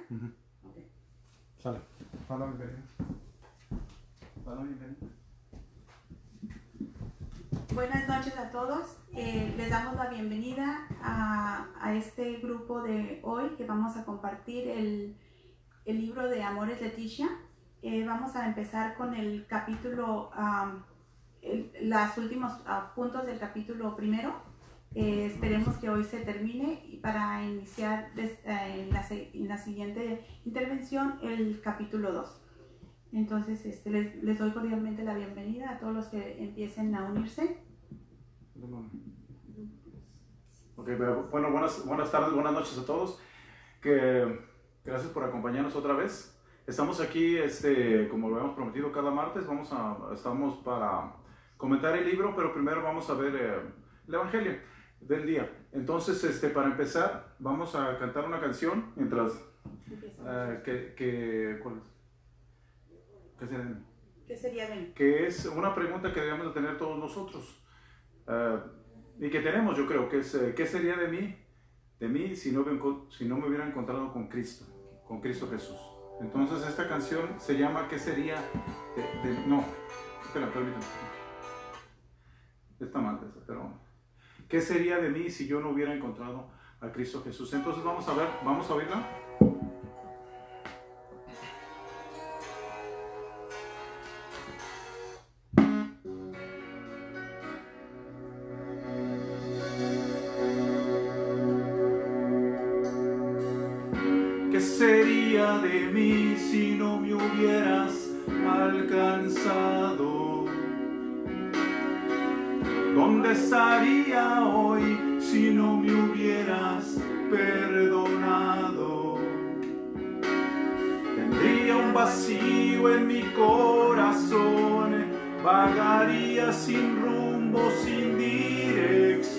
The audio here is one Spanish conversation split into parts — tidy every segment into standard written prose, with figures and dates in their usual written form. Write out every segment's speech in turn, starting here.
Uh-huh. Okay. Sale. Hola, bienvenido. Hola, bienvenido. Buenas noches a todos. Les damos la bienvenida a este grupo de hoy que vamos a compartir el libro de Amores Leticia. Vamos a empezar con el capítulo, los últimos puntos del capítulo primero. Esperemos que hoy se termine y para iniciar en la siguiente intervención el capítulo 2. Entonces les doy cordialmente la bienvenida a todos los que empiecen a unirse. Ok, bueno, buenas tardes, buenas noches a todos. Gracias por acompañarnos otra vez. Estamos aquí, como lo hemos prometido cada martes, estamos para comentar el libro, pero primero vamos a ver el Evangelio del día. Entonces, para empezar, vamos a cantar una canción mientras... ¿Qué sería de mí? Que es una pregunta que debemos de tener todos nosotros. Y que tenemos, yo creo, que es ¿qué sería de mí si no me hubiera encontrado con Cristo Jesús? Entonces esta canción se llama ¿qué sería no, espera, permítame. Está mal esa, pero ¿qué sería de mí si yo no hubiera encontrado a Cristo Jesús? Entonces vamos a oírla. ¿Qué sería de mí si no me hubieras alcanzado? ¿Dónde estaría hoy si no me hubieras perdonado? Tendría un vacío en mi corazón, vagaría sin rumbo, sin dirección.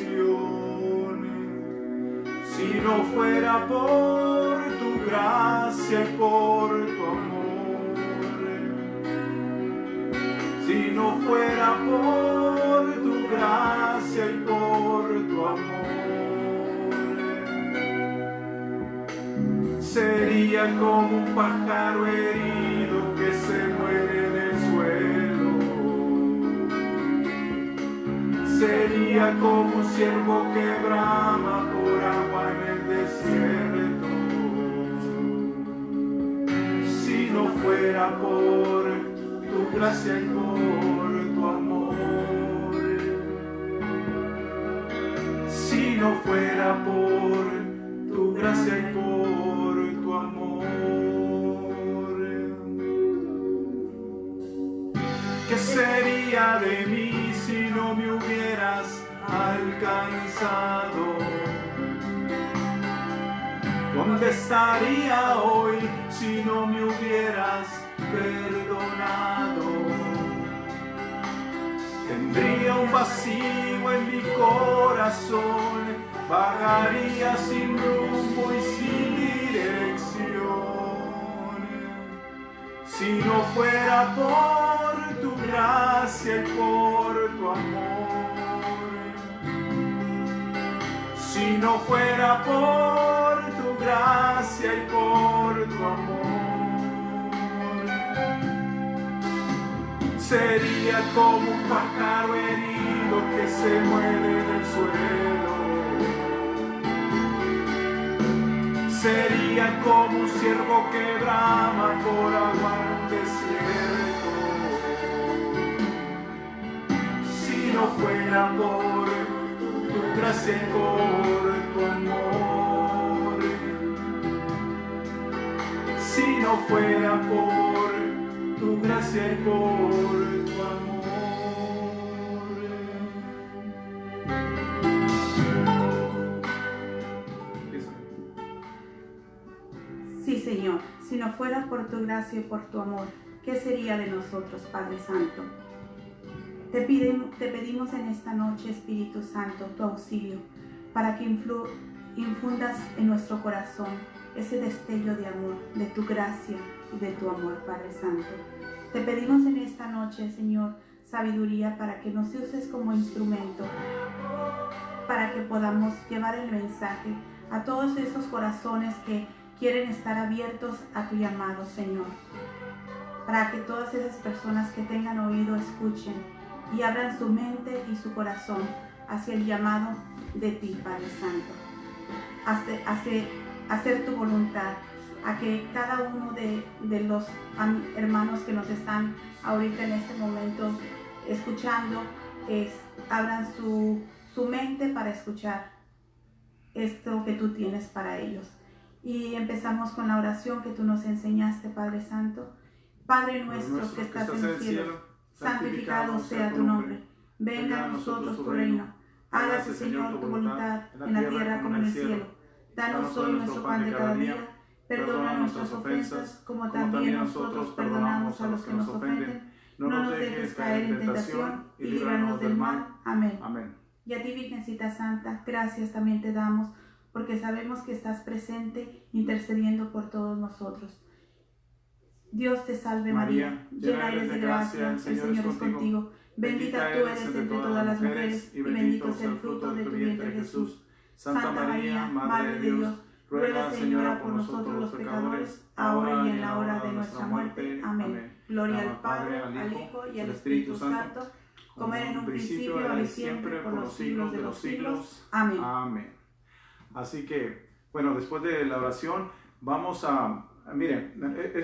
Si no fuera por tu gracia y por tu amor, si no fuera por tu gracia y por tu amor, sería como un pájaro herido que se muere en el suelo, sería como un ciervo que brama por agua en el desierto. Si no fuera por tu gracia y por tu amor, si no fuera por tu gracia y por tu amor, ¿qué sería de mí si no me hubieras alcanzado? ¿Dónde estaría hoy si no me hubieras perdonado? Tendría un vacío en mi corazón, vagaría sin rumbo y sin dirección. Si no fuera por tu gracia y por tu amor, si no fuera por tu gracia y por tu amor, sería como un pájaro herido que se muere en el suelo, sería como un ciervo que brama por agua en el desierto. Si no fuera por tu gracia y por tu amor, si no fuera por tu gracia y por tu amor. Sí, Señor, si no fuera por tu gracia y por tu amor, ¿qué sería de nosotros, Padre Santo? Te pedimos en esta noche, Espíritu Santo, tu auxilio, para que infundas en nuestro corazón ese destello de amor, de tu gracia y de tu amor, Padre Santo. Te pedimos en esta noche, Señor, sabiduría para que nos uses como instrumento, para que podamos llevar el mensaje a todos esos corazones que quieren estar abiertos a tu llamado, Señor, para que todas esas personas que tengan oído escuchen y abran su mente y su corazón hacia el llamado de ti, Padre Santo, hacer tu voluntad, a que cada uno de los hermanos que nos están ahorita en este momento escuchando, abran su mente para escuchar esto que tú tienes para ellos. Y empezamos con la oración que tú nos enseñaste, Padre Santo. Padre nuestro que estás en el cielo, santificado sea tu nombre. Venga a nosotros tu reino. Hágase, Señor, tu voluntad en la tierra como en el cielo. Danos hoy nuestro pan de cada día. Perdona nuestras ofensas, como también nosotros perdonamos a los que nos ofenden. No nos dejes caer en tentación y líbranos del mal. Amén. Amén. Y a ti, Virgencita Santa, gracias también te damos, porque sabemos que estás presente intercediendo por todos nosotros. Dios te salve María, llena eres de gracia, el Señor es contigo. Bendita tú eres entre todas las mujeres, y bendito es el fruto de tu vientre Jesús. Santa María, Madre de Dios, ruega, Señora, por nosotros los pecadores, ahora y en la hora de nuestra muerte. Amén. Gloria al Padre, al Hijo y al Espíritu Santo, como era en un principio, ahora y siempre, por los siglos de los siglos. Amén. Amén. Así que, bueno, después de la oración, vamos a... Miren,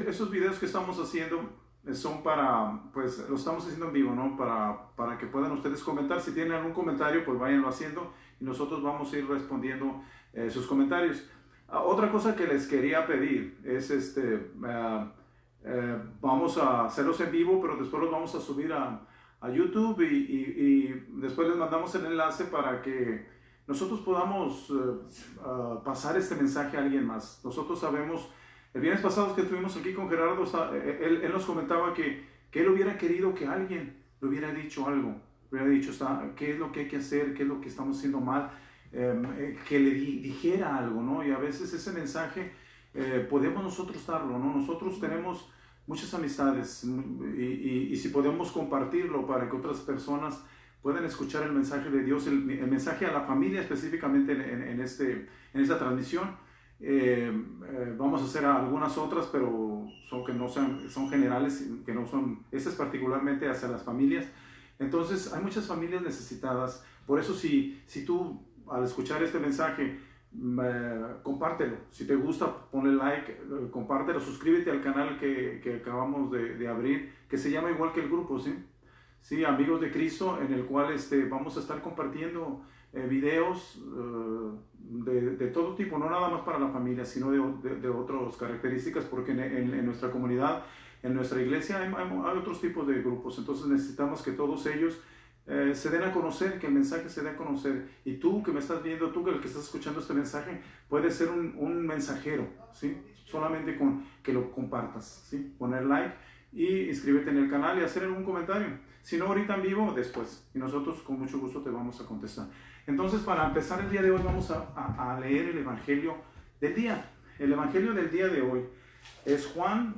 esos videos que estamos haciendo son para, pues, lo estamos haciendo en vivo, ¿no? Para que puedan ustedes comentar. Si tienen algún comentario, pues váyanlo haciendo y nosotros vamos a ir respondiendo sus comentarios. Otra cosa que les quería pedir es, vamos a hacerlos en vivo, pero después los vamos a subir a YouTube y después les mandamos el enlace para que nosotros podamos pasar este mensaje a alguien más. Nosotros sabemos, el viernes pasado que estuvimos aquí con Gerardo, él nos comentaba que él hubiera querido que alguien le hubiera dicho algo, le hubiera dicho qué es lo que hay que hacer, qué es lo que estamos haciendo mal, que le dijera algo, ¿no? Y a veces ese mensaje podemos nosotros darlo, ¿no? Nosotros tenemos muchas amistades y si podemos compartirlo para que otras personas puedan escuchar el mensaje de Dios, el mensaje a la familia específicamente en esta transmisión. Vamos a hacer algunas otras, pero son generales, que no son, esta es particularmente hacia las familias. Entonces hay muchas familias necesitadas. Por eso si tú al escuchar este mensaje, compártelo. Si te gusta, ponle like, compártelo, suscríbete al canal que acabamos de abrir, que se llama igual que el grupo, ¿sí? Sí, Amigos de Cristo, en el cual vamos a estar compartiendo videos de todo tipo, no nada más para la familia, sino de otras características, porque en nuestra comunidad, en nuestra iglesia hay otros tipos de grupos. Entonces necesitamos que todos ellos se den a conocer, que el mensaje se dé a conocer. Y tú que me estás viendo, tú que estás escuchando este mensaje, puedes ser un mensajero, ¿sí? Solamente con que lo compartas, ¿sí? Poner like y inscríbete en el canal y hacer algún comentario. Si no ahorita en vivo, después. Y nosotros con mucho gusto te vamos a contestar. Entonces, para empezar el día de hoy, vamos a leer el Evangelio del día. El Evangelio del día de hoy es Juan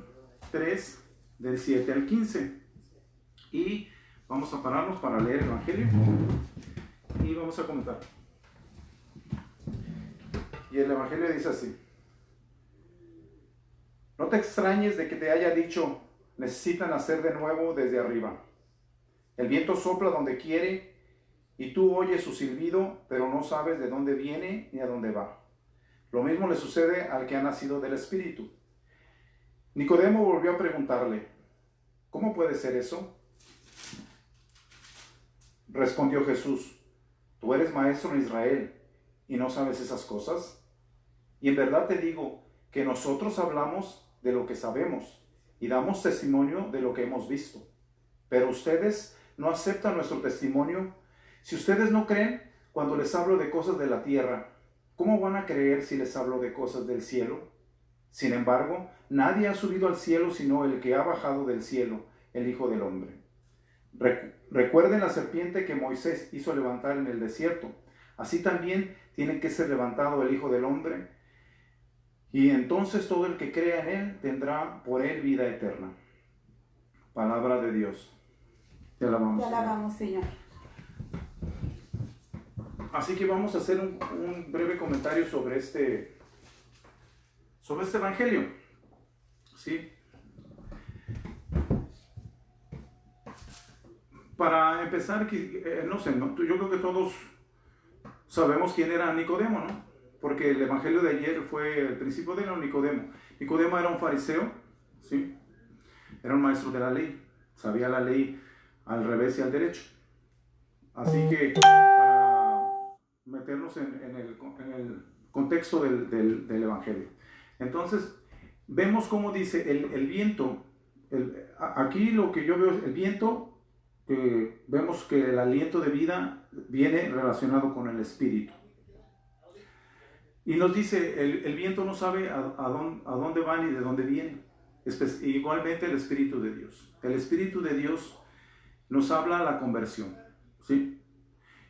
3, del 7 al 15. Y vamos a pararnos para leer el Evangelio y vamos a comentar. Y el Evangelio dice así: no te extrañes de que te haya dicho, necesitan nacer de nuevo desde arriba. El viento sopla donde quiere y tú oyes su silbido, pero no sabes de dónde viene ni a dónde va. Lo mismo le sucede al que ha nacido del Espíritu. Nicodemo volvió a preguntarle, ¿cómo puede ser eso? Respondió Jesús, tú eres maestro en Israel y no sabes esas cosas. Y en verdad te digo que nosotros hablamos de lo que sabemos y damos testimonio de lo que hemos visto. Pero ustedes no aceptan nuestro testimonio. Si ustedes no creen cuando les hablo de cosas de la tierra, ¿cómo van a creer si les hablo de cosas del cielo? Sin embargo, nadie ha subido al cielo sino el que ha bajado del cielo, el Hijo del Hombre. Recuerden la serpiente que Moisés hizo levantar en el desierto. Así también tiene que ser levantado el Hijo del Hombre, y entonces todo el que crea en él tendrá por él vida eterna. Palabra de Dios. Te alabamos. Te alabamos, Señor. Así que vamos a hacer un breve comentario sobre sobre este evangelio. ¿Sí? Para empezar, no sé, ¿no? Yo creo que todos sabemos quién era Nicodemo, ¿no? Porque el evangelio de ayer fue el principio de Nicodemo. Nicodemo era un fariseo, ¿sí? Era un maestro de la ley, sabía la ley al revés y al derecho. Así que para meternos en el contexto del evangelio. Entonces, vemos cómo dice el viento. Aquí lo que yo veo es el viento. Vemos que el aliento de vida viene relacionado con el espíritu. Y nos dice, el viento no sabe a dónde va ni de dónde viene. Igualmente el Espíritu de Dios. El Espíritu de Dios nos habla la conversión. ¿Sí?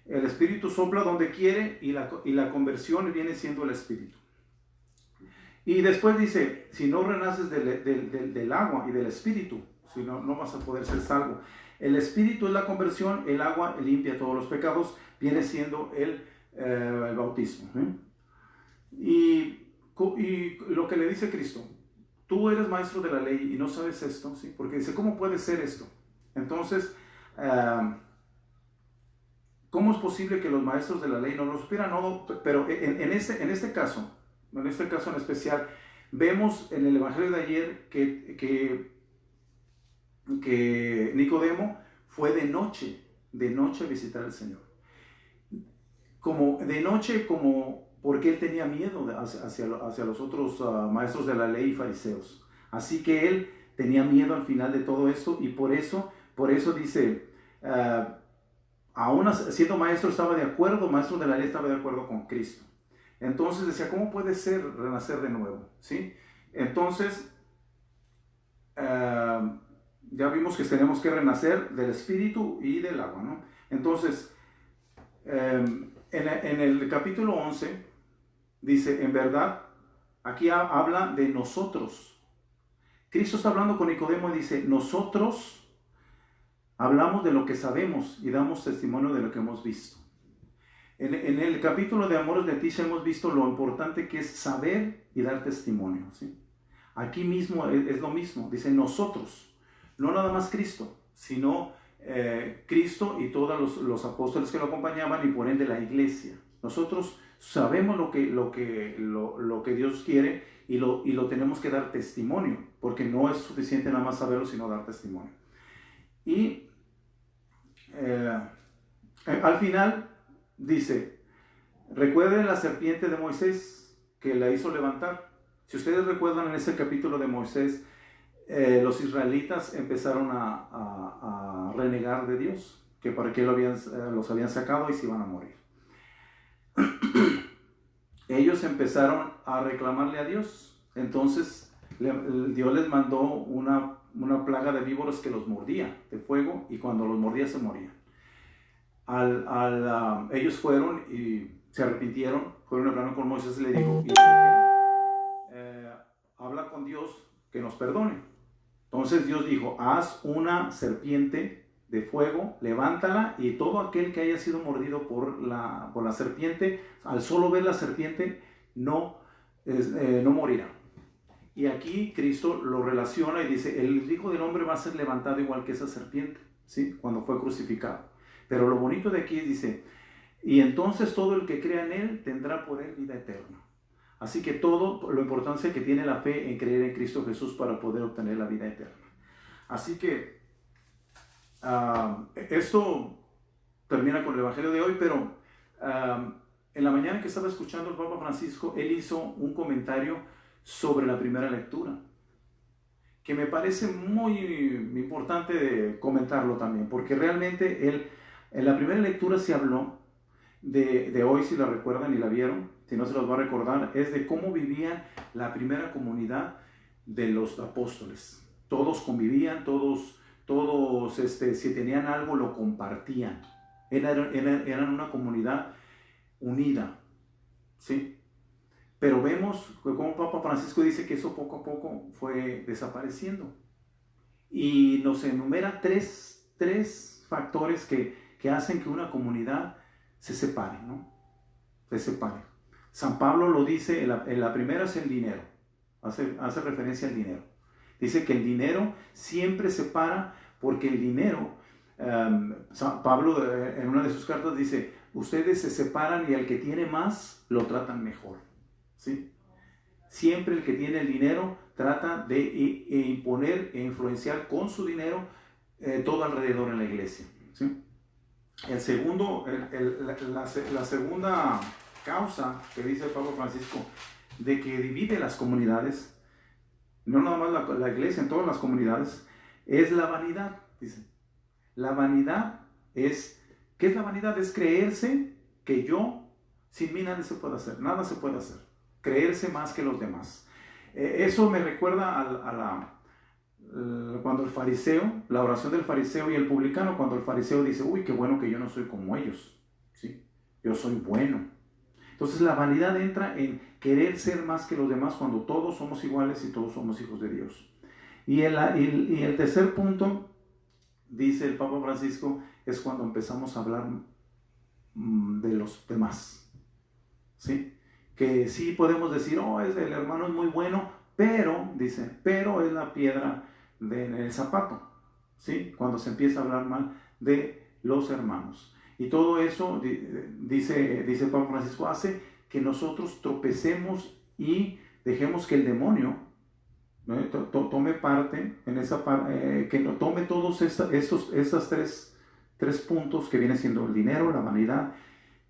El Espíritu sopla donde quiere y la conversión viene siendo el Espíritu. Y después dice, si no renaces del agua y del Espíritu, si no vas a poder ser salvo. El Espíritu es la conversión, el agua limpia todos los pecados, viene siendo el bautismo. Y lo que le dice Cristo, tú eres maestro de la ley y no sabes esto, ¿sí? Porque dice, ¿cómo puede ser esto? Entonces, ¿cómo es posible que los maestros de la ley no lo supieran? No, pero en este caso en especial, vemos en el evangelio de ayer que Nicodemo fue de noche a visitar al Señor. Como de noche, como porque él tenía miedo hacia los otros maestros de la ley y fariseos. Así que él tenía miedo al final de todo esto y por eso dice, aún siendo maestro estaba de acuerdo, maestro de la ley estaba de acuerdo con Cristo. Entonces decía, ¿cómo puede ser renacer de nuevo? ¿Sí? Entonces, ya vimos que tenemos que renacer del espíritu y del agua, ¿no? Entonces, en el capítulo 11, dice, en verdad, aquí habla de nosotros. Cristo está hablando con Nicodemo y dice, nosotros hablamos de lo que sabemos y damos testimonio de lo que hemos visto. En el capítulo de Amores Leticia hemos visto lo importante que es saber y dar testimonio, ¿sí? Aquí mismo es lo mismo, dice nosotros, no nada más Cristo, sino Cristo y todos los apóstoles que lo acompañaban y por ende la iglesia. Nosotros sabemos lo que Dios quiere y lo tenemos que dar testimonio, porque no es suficiente nada más saberlo, sino dar testimonio. Y al final dice, recuerden la serpiente de Moisés que la hizo levantar. Si ustedes recuerdan en ese capítulo de Moisés, los israelitas empezaron a renegar de Dios, que para qué los habían sacado y se iban a morir. Ellos empezaron a reclamarle a Dios. Entonces Dios les mandó una plaga de víboras que los mordía de fuego, y cuando los mordía se morían. Ellos fueron y se arrepintieron, fueron hablando con Moisés y le dijeron, habla con Dios que nos perdone. Entonces Dios dijo, haz una serpiente de fuego, levántala, y todo aquel que haya sido mordido por la serpiente, al solo ver la serpiente, no morirá. Y aquí Cristo lo relaciona y dice, el Hijo del Hombre va a ser levantado igual que esa serpiente, ¿sí? Cuando fue crucificado. Pero lo bonito de aquí dice, y entonces todo el que crea en Él tendrá por Él vida eterna. Así que todo, la importancia que tiene la fe en creer en Cristo Jesús para poder obtener la vida eterna. Así que esto termina con el Evangelio de hoy, pero en la mañana que estaba escuchando el Papa Francisco, él hizo un comentario sobre la primera lectura, que me parece muy importante de comentarlo también, porque realmente él, en la primera lectura se habló de hoy, si la recuerdan y la vieron, si no se los va a recordar, es de cómo vivían la primera comunidad de los apóstoles. Todos convivían, todos si tenían algo lo compartían. Eran una comunidad unida, ¿sí? Pero vemos como Papa Francisco dice que eso poco a poco fue desapareciendo. Y nos enumera tres factores que hacen que una comunidad se separe, ¿no? Se separe. San Pablo lo dice, en la primera es el dinero, hace referencia al dinero. Dice que el dinero siempre separa, porque el dinero, Pablo en una de sus cartas dice, ustedes se separan y al que tiene más lo tratan mejor, ¿sí? Siempre el que tiene el dinero trata de imponer e influenciar con su dinero todo alrededor en la iglesia, ¿sí? La segunda causa que dice el Papa Francisco de que divide las comunidades, no nada más la iglesia, en todas las comunidades, es la vanidad. Dice, la vanidad es, ¿qué es la vanidad? Es creerse que yo, sin mí nada se puede hacer, nada se puede hacer, creerse más que los demás. Eso me recuerda cuando el fariseo, la oración del fariseo y el publicano, cuando el fariseo dice, uy, qué bueno que yo no soy como ellos, ¿sí? Yo soy bueno. Entonces la vanidad entra en querer ser más que los demás cuando todos somos iguales y todos somos hijos de Dios. Y el tercer punto, dice el Papa Francisco, es cuando empezamos a hablar de los demás, ¿sí? Que sí podemos decir, oh, el hermano es muy bueno, pero, dice, pero es la piedra en el zapato, ¿sí? Cuando se empieza a hablar mal de los hermanos. Y todo eso, dice el Papa Francisco, hace que nosotros tropecemos y dejemos que el demonio, ¿no?, tome parte en esa que no tome todos estos tres puntos que vienen siendo el dinero, la vanidad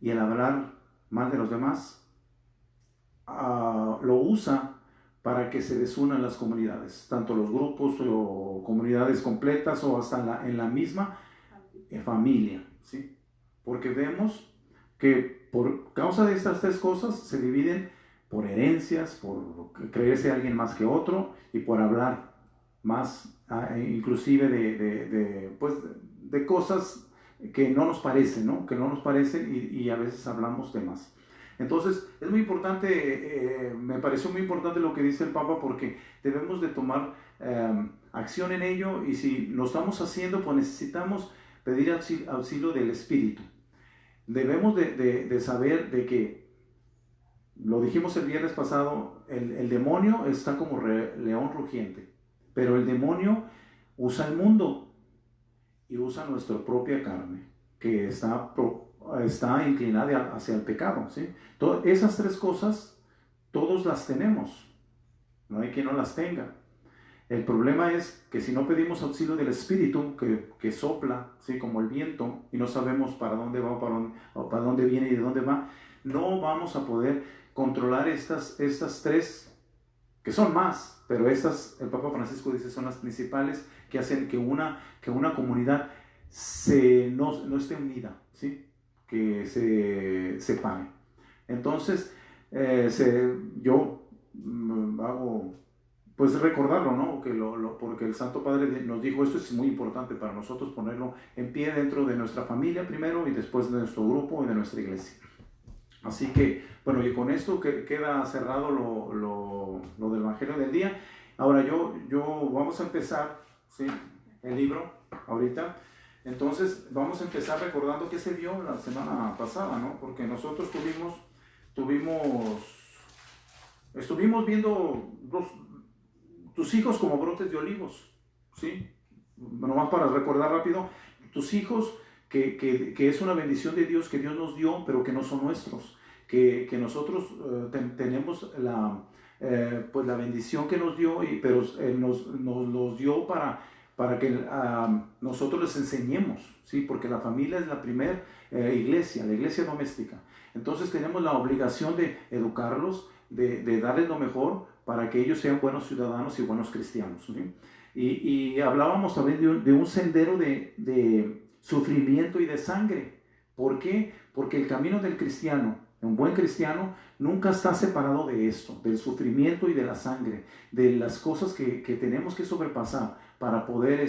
y el hablar mal de los demás, lo usa para que se desunan las comunidades, tanto los grupos o comunidades completas o hasta en la misma familia, ¿sí? Porque vemos que por causa de estas tres cosas se dividen por herencias, por creerse alguien más que otro y por hablar más, inclusive de cosas que no nos parecen, ¿no? Que no nos parecen y a veces hablamos de más. Entonces es muy importante, me pareció muy importante lo que dice el Papa, porque debemos de tomar acción en ello, y si lo estamos haciendo, pues necesitamos pedir auxilio del Espíritu. Debemos de saber de que, lo dijimos el viernes pasado, el demonio está como león rugiente, pero el demonio usa el mundo y usa nuestra propia carne, que está inclinada hacia el pecado, ¿sí? Esas tres cosas, todos las tenemos, no hay quien no las tenga. El problema es que si no pedimos auxilio del Espíritu, que sopla, ¿sí?, como el viento, y no sabemos para dónde va, para dónde viene y de dónde va, no vamos a poder controlar estas tres, que son más, pero estas, el Papa Francisco dice, son las principales, que hacen que una comunidad no esté unida, ¿sí?, que se separe. Entonces, yo hago, pues, recordarlo, ¿no? Porque el Santo Padre nos dijo, esto es muy importante para nosotros, ponerlo en pie dentro de nuestra familia primero y después de nuestro grupo y de nuestra iglesia. Así que, bueno, y con esto queda cerrado lo del Evangelio del día. Ahora vamos a empezar, ¿sí?, el libro ahorita. Entonces vamos a empezar recordando qué se vio la semana pasada, ¿no? Porque nosotros estuvimos viendo tus hijos como brotes de olivos, ¿sí? Nomás para recordar rápido, tus hijos que es una bendición de Dios, que Dios nos dio, pero que no son nuestros, que nosotros tenemos pues la bendición que nos dio, pero nos los dio para que nosotros les enseñemos, ¿sí? Porque la familia es la primera iglesia, la iglesia doméstica. Entonces tenemos la obligación de educarlos, de darles lo mejor para que ellos sean buenos ciudadanos y buenos cristianos, ¿sí? Y hablábamos también de un sendero de sufrimiento y de sangre. ¿Por qué? Porque el camino del cristiano, un buen cristiano, nunca está separado de esto, del sufrimiento y de la sangre, de las cosas que tenemos que sobrepasar para poder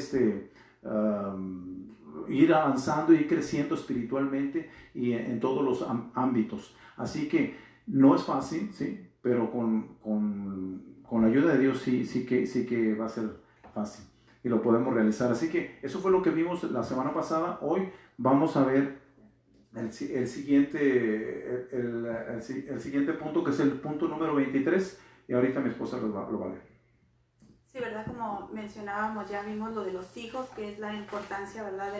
ir avanzando y creciendo espiritualmente y en todos los ámbitos. Así que no es fácil, ¿sí? Pero con la ayuda de Dios sí que va a ser fácil y lo podemos realizar. Así que eso fue lo que vimos la semana pasada. Hoy vamos a ver el siguiente punto, que es el punto número 23, y ahorita mi esposa lo va a leer. Sí, ¿verdad? Como mencionábamos, ya vimos lo de los hijos, que es la importancia, ¿verdad?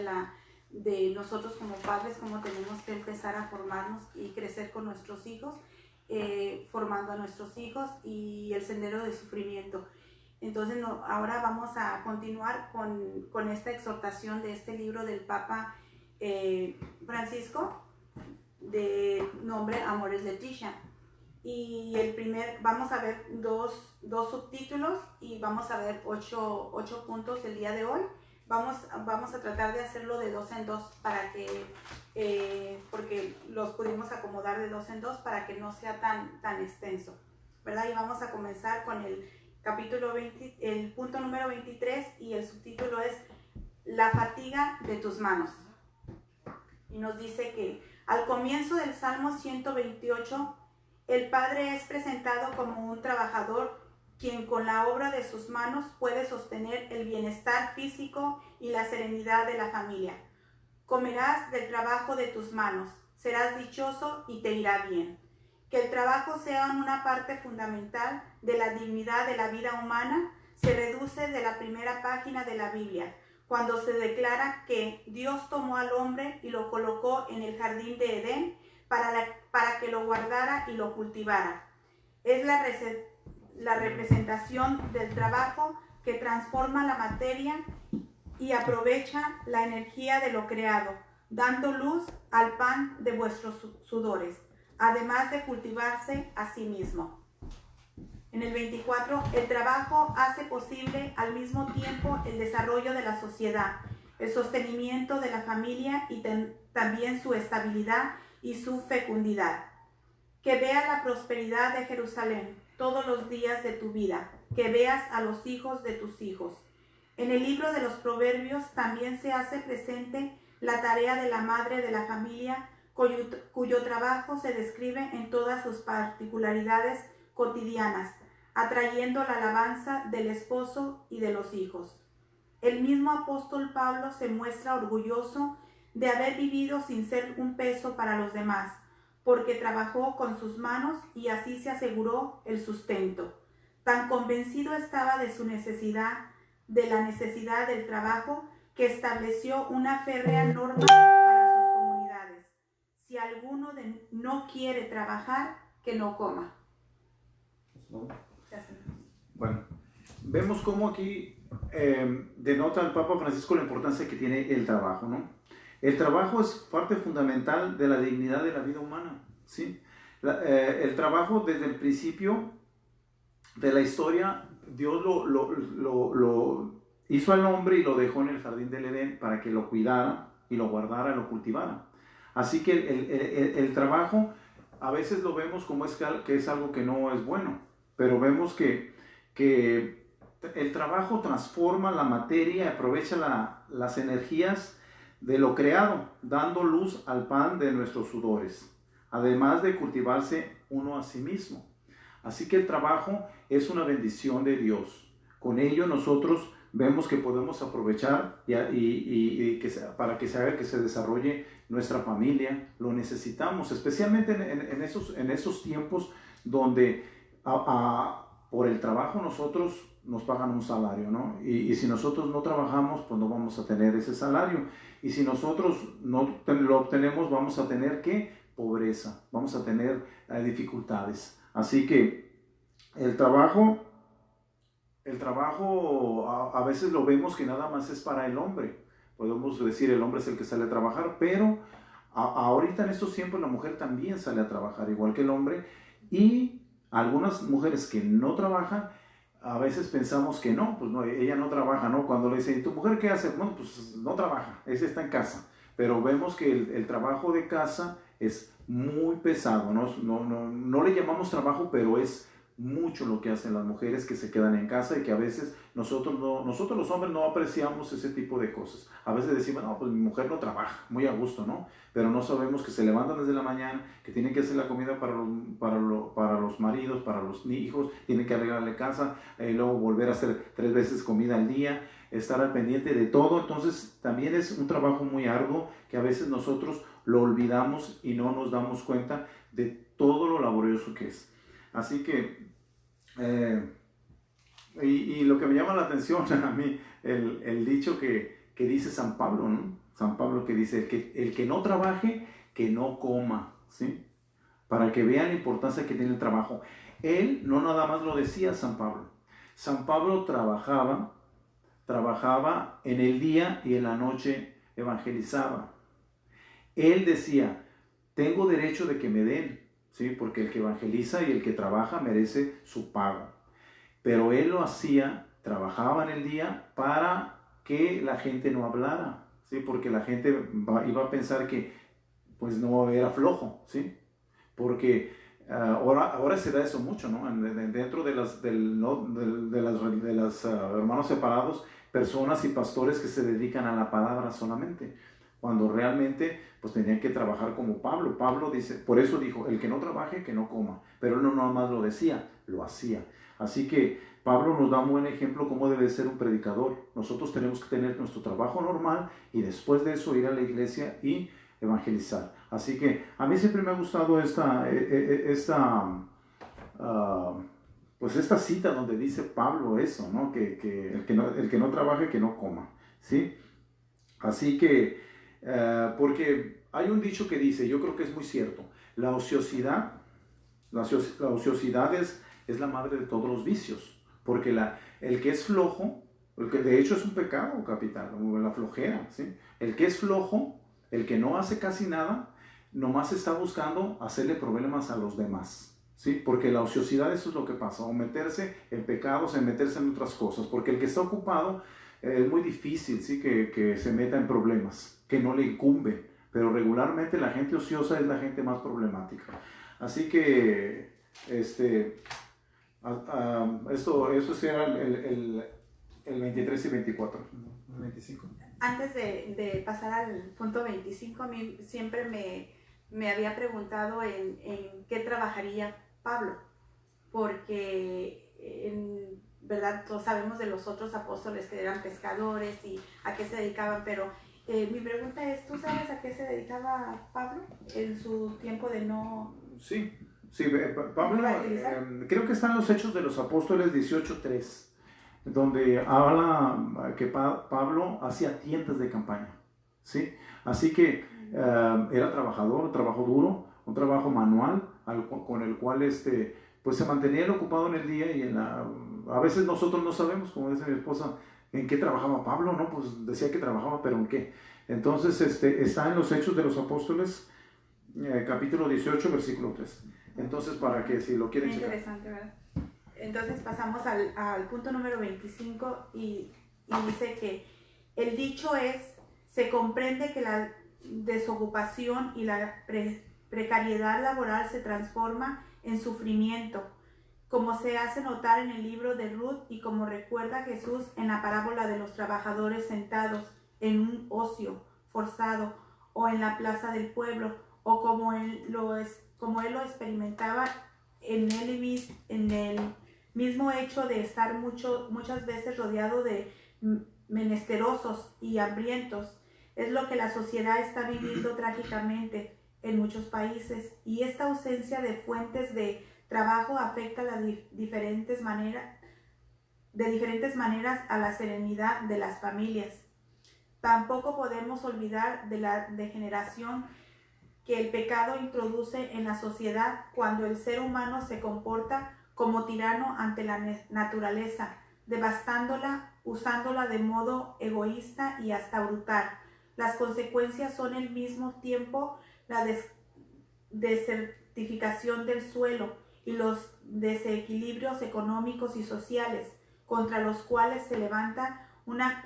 De nosotros como padres, cómo tenemos que empezar a formarnos y crecer con nuestros hijos, formando a nuestros hijos y el sendero de sufrimiento. Entonces, ahora vamos a continuar con esta exhortación de este libro del Papa Francisco, de nombre Amores Leticia. Y vamos a ver dos subtítulos y vamos a ver 8 puntos el día de hoy. Vamos a tratar de hacerlo de 2 en 2 para que, porque los pudimos acomodar de 2 en 2 para que no sea tan extenso, ¿verdad? Y vamos a comenzar con el capítulo 20, el punto número 23, y el subtítulo es La fatiga de tus manos. Y nos dice que al comienzo del Salmo 128, el Padre es presentado como un trabajador quien con la obra de sus manos puede sostener el bienestar físico y la serenidad de la familia. Comerás del trabajo de tus manos, serás dichoso y te irá bien. Que el trabajo sea una parte fundamental de la dignidad de la vida humana se reduce de la primera página de la Biblia, cuando se declara que Dios tomó al hombre y lo colocó en el jardín de Edén para que lo guardara y lo cultivara. Es la representación del trabajo que transforma la materia y aprovecha la energía de lo creado, dando luz al pan de vuestros sudores, además de cultivarse a sí mismo. En el 24, el trabajo hace posible al mismo tiempo el desarrollo de la sociedad, el sostenimiento de la familia y también su estabilidad y su fecundidad. Que veas la prosperidad de Jerusalén todos los días de tu vida, que veas a los hijos de tus hijos. En el libro de los Proverbios también se hace presente la tarea de la madre de la familia, cuyo trabajo se describe en todas sus particularidades cotidianas, atrayendo la alabanza del esposo y de los hijos. El mismo apóstol Pablo se muestra orgulloso de haber vivido sin ser un peso para los demás, porque trabajó con sus manos y así se aseguró el sustento. Tan convencido estaba de la necesidad del trabajo, que estableció una férrea norma para sus comunidades. Si alguno no quiere trabajar, que no coma. Bueno, vemos cómo aquí denota el Papa Francisco la importancia que tiene el trabajo, ¿no? El trabajo es parte fundamental de la dignidad de la vida humana, ¿sí? El trabajo, desde el principio de la historia, Dios lo hizo al hombre y lo dejó en el jardín del Edén para que lo cuidara y lo guardara y lo cultivara. Así que el trabajo a veces lo vemos como que es algo que no es bueno, pero vemos que el trabajo transforma la materia y aprovecha las energías de lo creado, dando luz al pan de nuestros sudores, además de cultivarse uno a sí mismo. Así que el trabajo es una bendición de Dios. Con ello nosotros vemos que podemos aprovechar para que se haga, que se desarrolle nuestra familia. Lo necesitamos, especialmente en esos tiempos donde por el trabajo nosotros nos pagan un salario, ¿no? Y si nosotros no trabajamos, pues no vamos a tener ese salario. Y si nosotros no lo obtenemos, vamos a tener pobreza, vamos a tener dificultades. Así que el trabajo a veces lo vemos que nada más es para el hombre. Podemos decir el hombre es el que sale a trabajar, pero ahorita en estos tiempos la mujer también sale a trabajar, igual que el hombre. Y algunas mujeres que no trabajan, a veces pensamos que no, pues no, ella no trabaja, ¿no? Cuando le dicen, ¿y tu mujer qué hace? Bueno, pues no trabaja, ella está en casa. Pero vemos que el trabajo de casa es muy pesado, ¿no? No le llamamos trabajo, pero es mucho lo que hacen las mujeres que se quedan en casa y que a veces nosotros los hombres no apreciamos ese tipo de cosas. A veces decimos, no, pues mi mujer no trabaja, muy a gusto, ¿no? Pero no sabemos que se levantan desde la mañana, que tienen que hacer la comida para los maridos, para los hijos, tienen que arreglarle casa, luego volver a hacer 3 veces comida al día, estar al pendiente de todo. Entonces también es un trabajo muy arduo que a veces nosotros lo olvidamos y no nos damos cuenta de todo lo laborioso que es. Así que Eh, y lo que me llama la atención a mí, el dicho que dice San Pablo, ¿no? San Pablo que dice, el que no trabaje, que no coma, ¿sí? Para que vean la importancia que tiene el trabajo. Él no nada más lo decía San Pablo. San Pablo trabajaba en el día y en la noche evangelizaba. Él decía, tengo derecho de que me den, ¿sí? Porque el que evangeliza y el que trabaja merece su pago. Pero él lo hacía, trabajaba en el día para que la gente no hablara, ¿sí? Porque la gente iba a pensar que pues no era flojo, ¿sí? Porque ahora se da eso mucho, ¿no? Dentro de las hermanos separados, personas y pastores que se dedican a la palabra solamente, cuando realmente pues tenían que trabajar como Pablo. Pablo dice, por eso dijo, el que no trabaje, que no coma. Pero él no nada más lo decía, lo hacía. Así que Pablo nos da un buen ejemplo cómo debe ser un predicador. Nosotros tenemos que tener nuestro trabajo normal y después de eso ir a la iglesia y evangelizar. Así que a mí siempre me ha gustado pues esta cita donde dice Pablo eso, ¿no? Que el que no trabaje, que no coma, ¿sí? Así que, porque hay un dicho que dice, yo creo que es muy cierto, la ociosidad es la madre de todos los vicios, porque el que es flojo, el que de hecho es un pecado capital, la flojera, ¿sí? El que es flojo, el que no hace casi nada, nomás está buscando hacerle problemas a los demás, ¿sí? Porque la ociosidad, eso es lo que pasa, o meterse en pecados, en meterse en otras cosas, porque el que está ocupado es muy difícil, ¿sí? Que se meta en problemas, que no le incumben, pero regularmente la gente ociosa es la gente más problemática. Así que, eso será el 23 y 24. 25. Antes de pasar al punto 25, a mí siempre me había preguntado en qué trabajaría Pablo, porque en verdad todos sabemos de los otros apóstoles que eran pescadores y a qué se dedicaban, pero mi pregunta es, ¿tú sabes a qué se dedicaba Pablo en su tiempo de no... Sí, Pablo, creo que están los Hechos de los Apóstoles 18:3, donde habla que Pablo hacía tiendas de campaña, ¿sí? Así que era trabajador, un trabajo duro, un trabajo manual, con el cual pues se mantenía él ocupado en el día y a veces nosotros no sabemos, como dice mi esposa, en qué trabajaba Pablo, ¿no? Pues decía que trabajaba, pero ¿en qué? Entonces está en los Hechos de los Apóstoles, capítulo 18, versículo 3. Entonces, para que si lo quieren checar. Interesante, ¿verdad? Entonces pasamos al punto número 25 y dice que el dicho es, se comprende que la desocupación y la precariedad laboral se transforma en sufrimiento, como se hace notar en el libro de Ruth y como recuerda Jesús en la parábola de los trabajadores sentados en un ocio forzado o en la plaza del pueblo, o como él lo experimentaba en el mismo hecho de estar muchas veces rodeado de menesterosos y hambrientos. Es lo que la sociedad está viviendo trágicamente en muchos países, y esta ausencia de fuentes de trabajo afecta de diferentes maneras a la serenidad de las familias. Tampoco podemos olvidar de la degeneración que el pecado introduce en la sociedad cuando el ser humano se comporta como tirano ante la naturaleza, devastándola, usándola de modo egoísta y hasta brutal. Las consecuencias son al mismo tiempo la desertificación del suelo y los desequilibrios económicos y sociales, contra los cuales se levanta una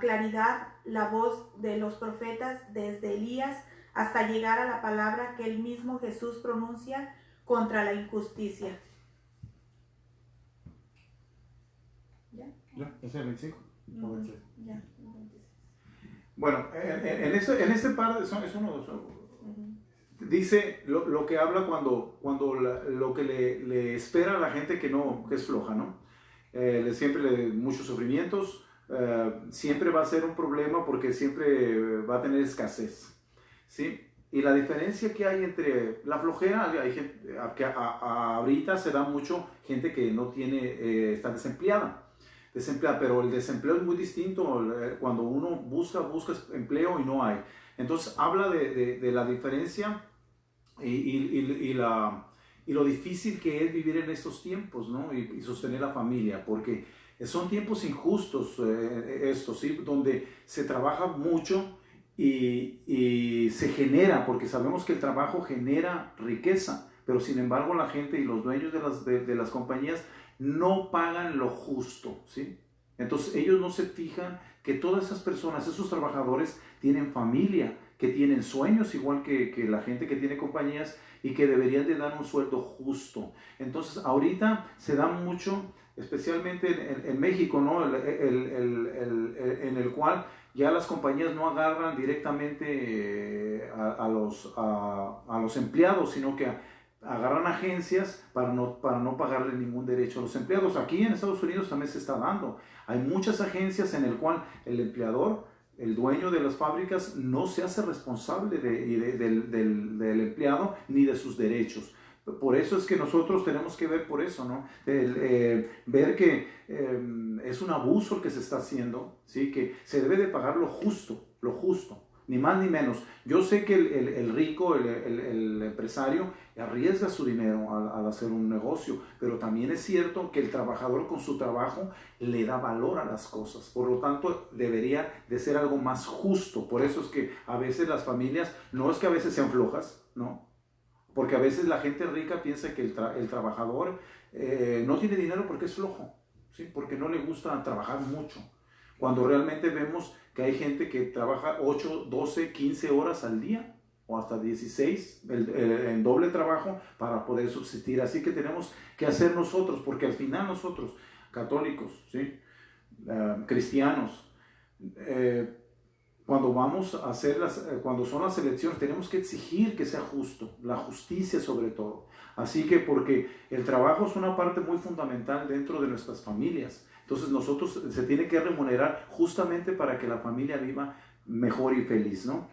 claridad la voz de los profetas desde Elías hasta llegar a la palabra que el mismo Jesús pronuncia contra la injusticia. ¿Ya? ¿Es el 25? Ya. Bueno, en este par es uno de los... Dice lo que habla cuando lo que le espera a la gente que es floja, ¿no? Siempre muchos sufrimientos, siempre va a ser un problema porque siempre va a tener escasez, ¿sí? Y la diferencia que hay entre la flojera, hay gente, ahorita se da mucho gente que no tiene, está desempleada, pero el desempleo es muy distinto cuando uno busca empleo y no hay. Entonces habla de la diferencia y lo difícil que es vivir en estos tiempos, ¿no? Y sostener la familia, porque son tiempos injustos estos, ¿sí? Donde se trabaja mucho y se genera, porque sabemos que el trabajo genera riqueza, pero sin embargo la gente y los dueños de las compañías no pagan lo justo, ¿sí? Entonces ellos no se fijan que todas esas personas, esos trabajadores, tienen familia, que tienen sueños igual que la gente que tiene compañías y que deberían de dar un sueldo justo. Entonces ahorita se da mucho, especialmente en México, ¿no? En el cual ya las compañías no agarran directamente a los empleados, sino que agarran agencias para no pagarle ningún derecho a los empleados. Aquí en Estados Unidos también se está dando. Hay muchas agencias en el cual el empleador, el dueño de las fábricas, no se hace responsable del empleado ni de sus derechos. Por eso es que nosotros tenemos que ver por eso, ¿no? Ver que es un abuso el que se está haciendo, ¿sí? Que se debe de pagar lo justo, ni más ni menos. Yo sé que el rico, el empresario, arriesga su dinero al hacer un negocio, pero también es cierto que el trabajador con su trabajo le da valor a las cosas. Por lo tanto, debería de ser algo más justo. Por eso es que a veces las familias, no es que a veces sean flojas, ¿no? Porque a veces la gente rica piensa que el trabajador no tiene dinero porque es flojo, ¿sí? Porque no le gusta trabajar mucho. Cuando realmente vemos que hay gente que trabaja 8, 12, 15 horas al día o hasta 16 en doble trabajo para poder subsistir. Así que tenemos que hacer nosotros, porque al final nosotros, católicos, ¿sí? Cristianos, cuando vamos a hacer cuando son las elecciones, tenemos que exigir que sea justo, la justicia sobre todo. Así que porque el trabajo es una parte muy fundamental dentro de nuestras familias. Entonces nosotros se tiene que remunerar justamente para que la familia viva mejor y feliz, ¿no?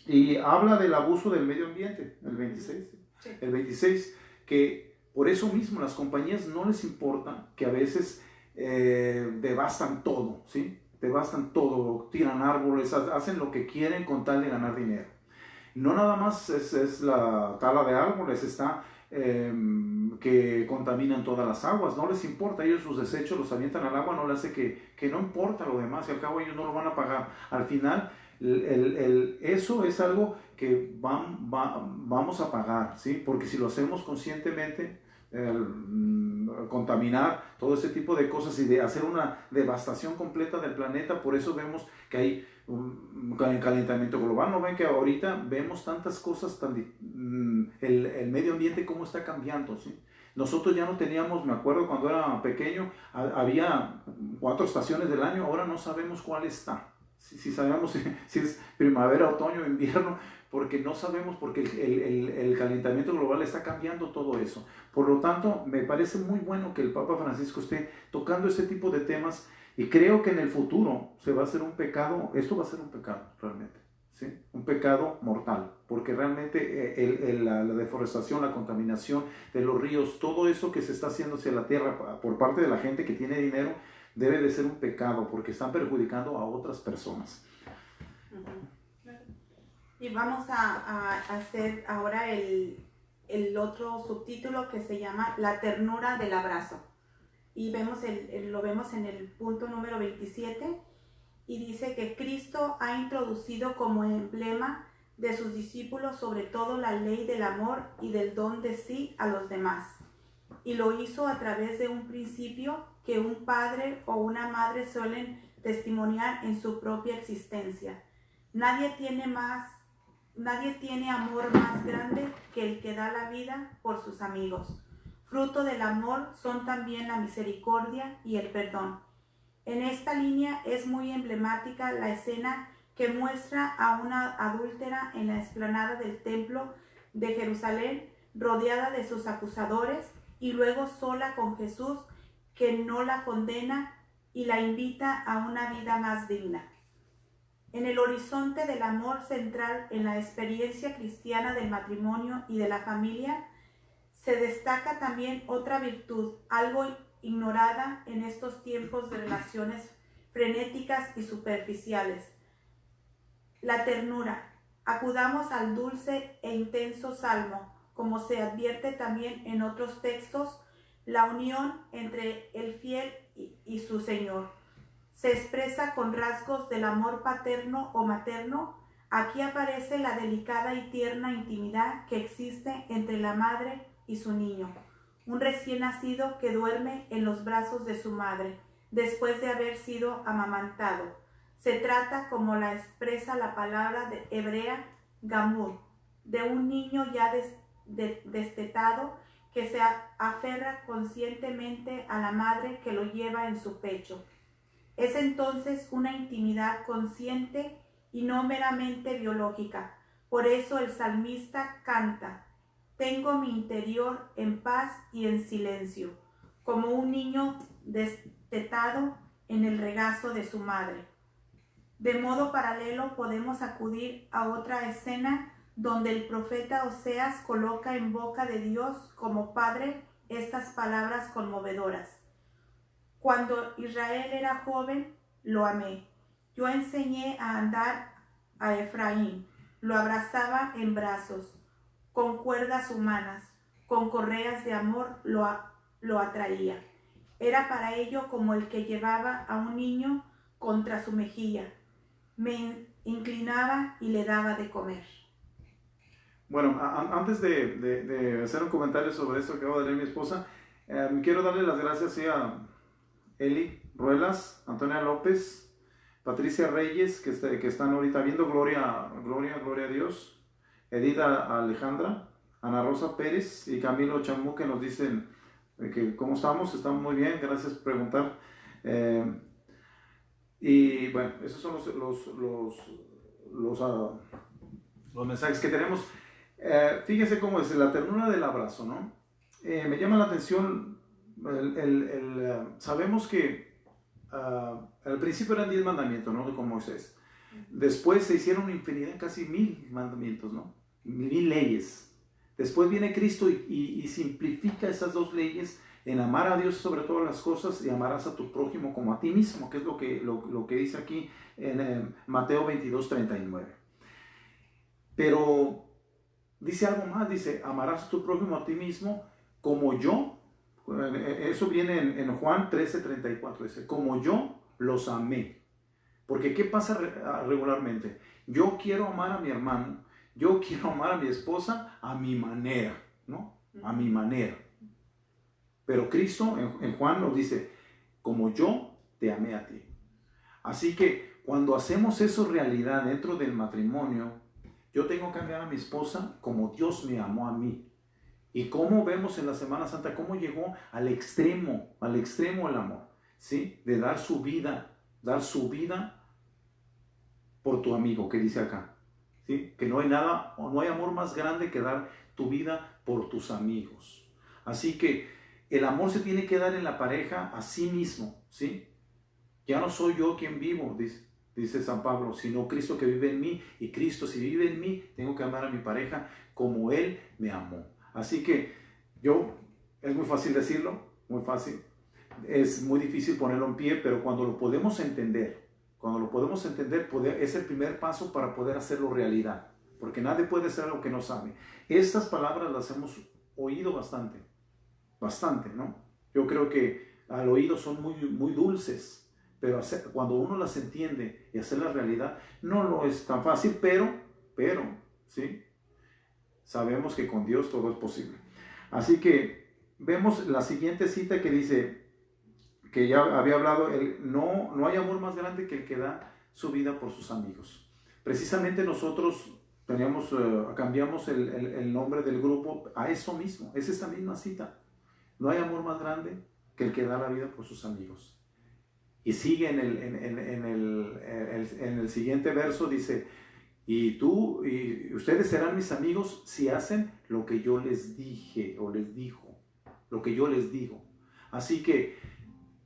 Y habla del abuso del medio ambiente, el 26. Sí. El 26, que por eso mismo las compañías no les importa que a veces devastan todo, ¿sí? Devastan todo, tiran árboles, hacen lo que quieren con tal de ganar dinero. No nada más es la tala de árboles, está que contaminan todas las aguas, no les importa, ellos sus desechos los avientan al agua, no les hace que no importa lo demás, y al cabo ellos no lo van a pagar. Al final, eso es algo que vamos a pagar, ¿sí? Porque si lo hacemos conscientemente, contaminar todo ese tipo de cosas y de hacer una devastación completa del planeta, por eso vemos que hay un calentamiento global. ¿No ven que ahorita vemos tantas cosas, el medio ambiente cómo está cambiando, ¿sí? Nosotros ya no teníamos, me acuerdo cuando era pequeño, había 4 estaciones del año, ahora no sabemos cuál está. Si sabemos si es primavera, otoño, invierno, porque no sabemos, porque el calentamiento global está cambiando todo eso. Por lo tanto, me parece muy bueno que el Papa Francisco esté tocando este tipo de temas, y creo que en el futuro se va a hacer un pecado, esto va a ser un pecado realmente, ¿sí? Un pecado mortal, porque realmente la deforestación, la contaminación de los ríos, todo eso que se está haciendo hacia la tierra por parte de la gente que tiene dinero, debe de ser un pecado, porque están perjudicando a otras personas. Y vamos a hacer ahora el otro subtítulo que se llama La ternura del abrazo. Y lo vemos en el punto número 27, y dice que Cristo ha introducido como emblema de sus discípulos sobre todo la ley del amor y del don de sí a los demás. Y lo hizo a través de un principio que un padre o una madre suelen testimoniar en su propia existencia. Nadie tiene amor más grande que el que da la vida por sus amigos. Fruto del amor son también la misericordia y el perdón. En esta línea es muy emblemática la escena que muestra a una adúltera en la explanada del templo de Jerusalén, rodeada de sus acusadores, y luego sola con Jesús, que no la condena y la invita a una vida más digna. En el horizonte del amor central en la experiencia cristiana del matrimonio y de la familia, se destaca también otra virtud, algo ignorada en estos tiempos de relaciones frenéticas y superficiales: la ternura. Acudamos al dulce e intenso salmo, como se advierte también en otros textos, la unión entre el fiel y su Señor. Se expresa con rasgos del amor paterno o materno. Aquí aparece la delicada y tierna intimidad que existe entre la madre y su niño, un recién nacido que duerme en los brazos de su madre, después de haber sido amamantado. Se trata, como la expresa la palabra hebrea gamur, de un niño ya destetado que se aferra conscientemente a la madre que lo lleva en su pecho. Es entonces una intimidad consciente y no meramente biológica. Por eso el salmista canta: tengo mi interior en paz y en silencio, como un niño destetado en el regazo de su madre. De modo paralelo podemos acudir a otra escena donde el profeta Oseas coloca en boca de Dios como Padre estas palabras conmovedoras: cuando Israel era joven, lo amé. Yo enseñé a andar a Efraín, lo abrazaba en brazos, con cuerdas humanas, con correas de amor lo atraía. Era para ello como el que llevaba a un niño contra su mejilla. Me inclinaba y le daba de comer. Bueno, antes de hacer un comentario sobre esto que acaba de leer mi esposa, quiero darle las gracias a Eli Ruelas, Antonia López, Patricia Reyes, que están ahorita viendo, Gloria a Dios, Edita Alejandra, Ana Rosa Pérez y Camilo Chamú, que nos dicen que cómo estamos muy bien, gracias por preguntar. Y bueno, esos son los mensajes que tenemos. Fíjense cómo es la ternura del abrazo, ¿no? Me llama la atención, sabemos que al principio eran 10 mandamientos, ¿no? Con Moisés. Después se hicieron infinidad, casi 1000 mandamientos, ¿no? 1000 leyes. Después viene Cristo y simplifica esas 2 leyes en amar a Dios sobre todas las cosas y amarás a tu prójimo como a ti mismo, que es lo que dice aquí en Mateo 22:39. Pero dice algo más, dice: amarás a tu prójimo a ti mismo como yo. Eso viene en Juan 13:34, dice: como yo los amé. Porque ¿qué pasa regularmente? Yo quiero amar a mi hermano, yo quiero amar a mi esposa a mi manera, ¿no? A mi manera. Pero Cristo en Juan nos dice: como yo te amé a ti. Así que cuando hacemos eso realidad dentro del matrimonio, yo tengo que amar a mi esposa como Dios me amó a mí. Y como vemos en la Semana Santa, cómo llegó al extremo el amor, ¿sí? De dar su vida por tu amigo, que dice acá, ¿sí? Que no hay nada, o no hay amor más grande que dar tu vida por tus amigos. Así que el amor se tiene que dar en la pareja a sí mismo, ¿sí? Ya no soy yo quien vivo, dice San Pablo, sino Cristo que vive en mí. Y Cristo, si vive en mí, tengo que amar a mi pareja como Él me amó. Así que es muy fácil decirlo, muy fácil. Es muy difícil ponerlo en pie, pero cuando lo podemos entender, es el primer paso para poder hacerlo realidad. Porque nadie puede hacer algo que no sabe. Estas palabras las hemos oído bastante, ¿no? Yo creo que al oído son muy, muy dulces, pero cuando uno las entiende y hacerlas realidad, no lo es tan fácil, pero, ¿sí? Sabemos que con Dios todo es posible. Así que vemos la siguiente cita que dice, que ya había hablado, no hay amor más grande que el que da su vida por sus amigos. Precisamente nosotros cambiamos el nombre del grupo a eso mismo, es esta misma cita. No hay amor más grande que el que da la vida por sus amigos. Y sigue en el siguiente verso, dice: y ustedes serán mis amigos si hacen lo que yo les dije o les dijo, lo que yo les digo. Así que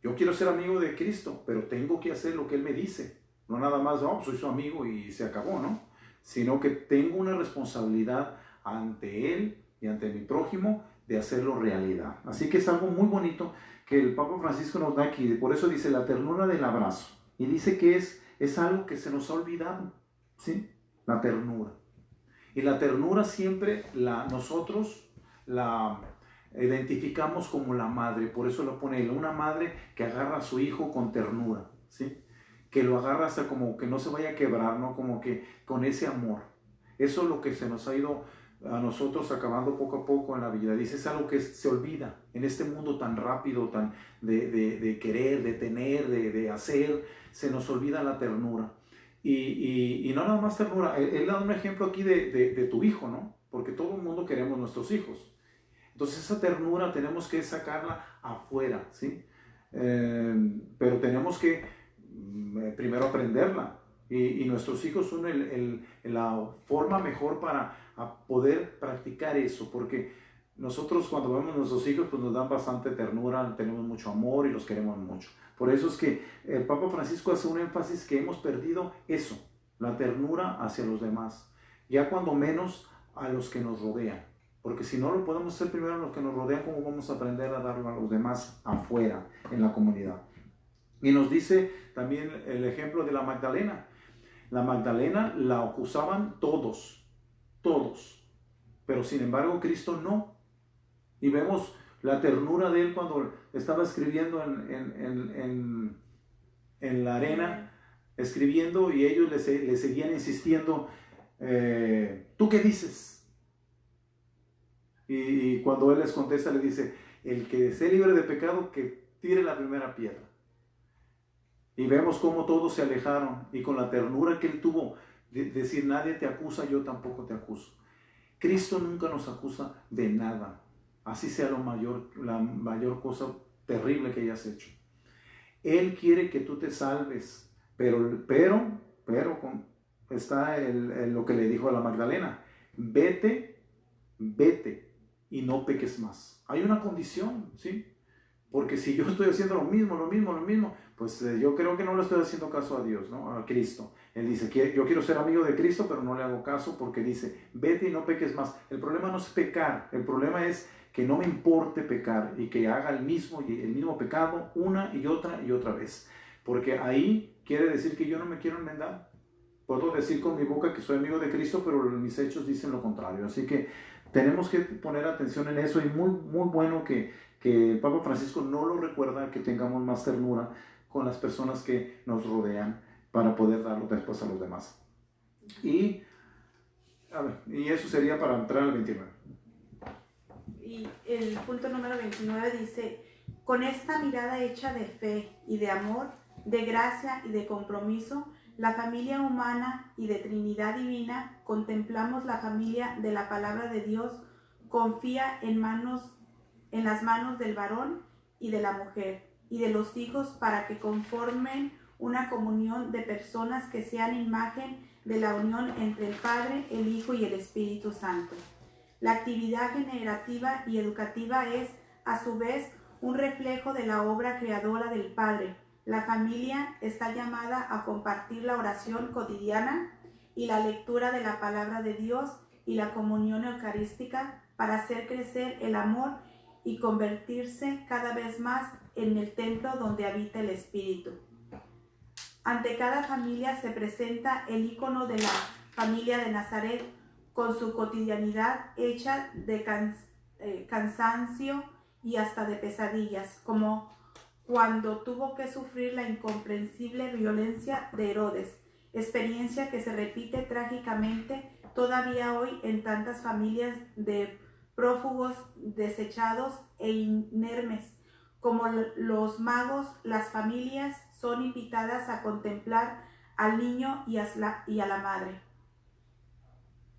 yo quiero ser amigo de Cristo, pero tengo que hacer lo que Él me dice. No nada más, oh, soy su amigo y se acabó, ¿no? Sino que tengo una responsabilidad ante él y ante mi prójimo de hacerlo realidad. Así que es algo muy bonito que el Papa Francisco nos da aquí. Por eso dice la ternura del abrazo. Y dice que es algo que se nos ha olvidado, ¿sí? La ternura. Y la ternura siempre nosotros la identificamos como la madre. Por eso lo pone él, una madre que agarra a su hijo con ternura, ¿sí? Que lo agarra hasta como que no se vaya a quebrar, ¿no? Como que con ese amor. Eso es lo que se nos ha ido a nosotros acabando poco a poco en la vida. Dice, es algo que se olvida en este mundo tan rápido, tan de querer, de tener, de hacer, se nos olvida la ternura. Y no nada más ternura, él da un ejemplo aquí de tu hijo, ¿no? Porque todo el mundo queremos nuestros hijos. Entonces esa ternura tenemos que sacarla afuera, ¿sí? Pero tenemos que primero aprenderla. Y nuestros hijos son la forma mejor para poder practicar eso, porque nosotros cuando vemos a nuestros hijos pues nos dan bastante ternura, tenemos mucho amor y los queremos mucho. Por eso es que el Papa Francisco hace un énfasis que hemos perdido eso, la ternura hacia los demás, ya cuando menos a los que nos rodean. Porque si no lo podemos hacer primero a los que nos rodean, ¿cómo vamos a aprender a darlo a los demás afuera, en la comunidad? Y nos dice también el ejemplo de la Magdalena. La Magdalena la acusaban todos, pero sin embargo Cristo no. Y vemos la ternura de él cuando estaba escribiendo en la arena, escribiendo, y ellos le seguían insistiendo, ¿tú qué dices? Y cuando él les contesta, le dice, el que esté libre de pecado, que tire la primera piedra. Y vemos cómo todos se alejaron, y con la ternura que él tuvo, de decir, nadie te acusa, yo tampoco te acuso. Cristo nunca nos acusa de nada, así sea la mayor cosa terrible que hayas hecho. Él quiere que tú te salves, pero está lo que le dijo a la Magdalena, vete y no peques más. Hay una condición, ¿sí? Porque si yo estoy haciendo lo mismo, pues yo creo que no le estoy haciendo caso a Dios, ¿no? A Cristo. Él dice, yo quiero ser amigo de Cristo, pero no le hago caso porque dice, vete y no peques más. El problema no es pecar, el problema es que no me importe pecar y que haga el mismo pecado una y otra vez. Porque ahí quiere decir que yo no me quiero enmendar. Puedo decir con mi boca que soy amigo de Cristo, pero mis hechos dicen lo contrario. Así que tenemos que poner atención en eso, y muy, muy bueno que el Papa Francisco no lo recuerda, que tengamos más ternura con las personas que nos rodean para poder darlo después a los demás. Y eso sería para entrar al 29. Y el punto número 29 dice, con esta mirada hecha de fe y de amor, de gracia y de compromiso, la familia humana y de Trinidad Divina, contemplamos la familia de la palabra de Dios, confía en las manos del varón y de la mujer y de los hijos para que conformen una comunión de personas que sean imagen de la unión entre el Padre, el Hijo y el Espíritu Santo. La actividad generativa y educativa es, a su vez, un reflejo de la obra creadora del Padre. La familia está llamada a compartir la oración cotidiana y la lectura de la palabra de Dios y la comunión eucarística para hacer crecer el amor y convertirse cada vez más en el templo donde habita el Espíritu. Ante cada familia se presenta el icono de la familia de Nazaret con su cotidianidad hecha de cansancio y hasta de pesadillas, como cuando tuvo que sufrir la incomprensible violencia de Herodes, experiencia que se repite trágicamente todavía hoy en tantas familias de prófugos desechados e inermes. Como los magos, las familias son invitadas a contemplar al niño y a la madre,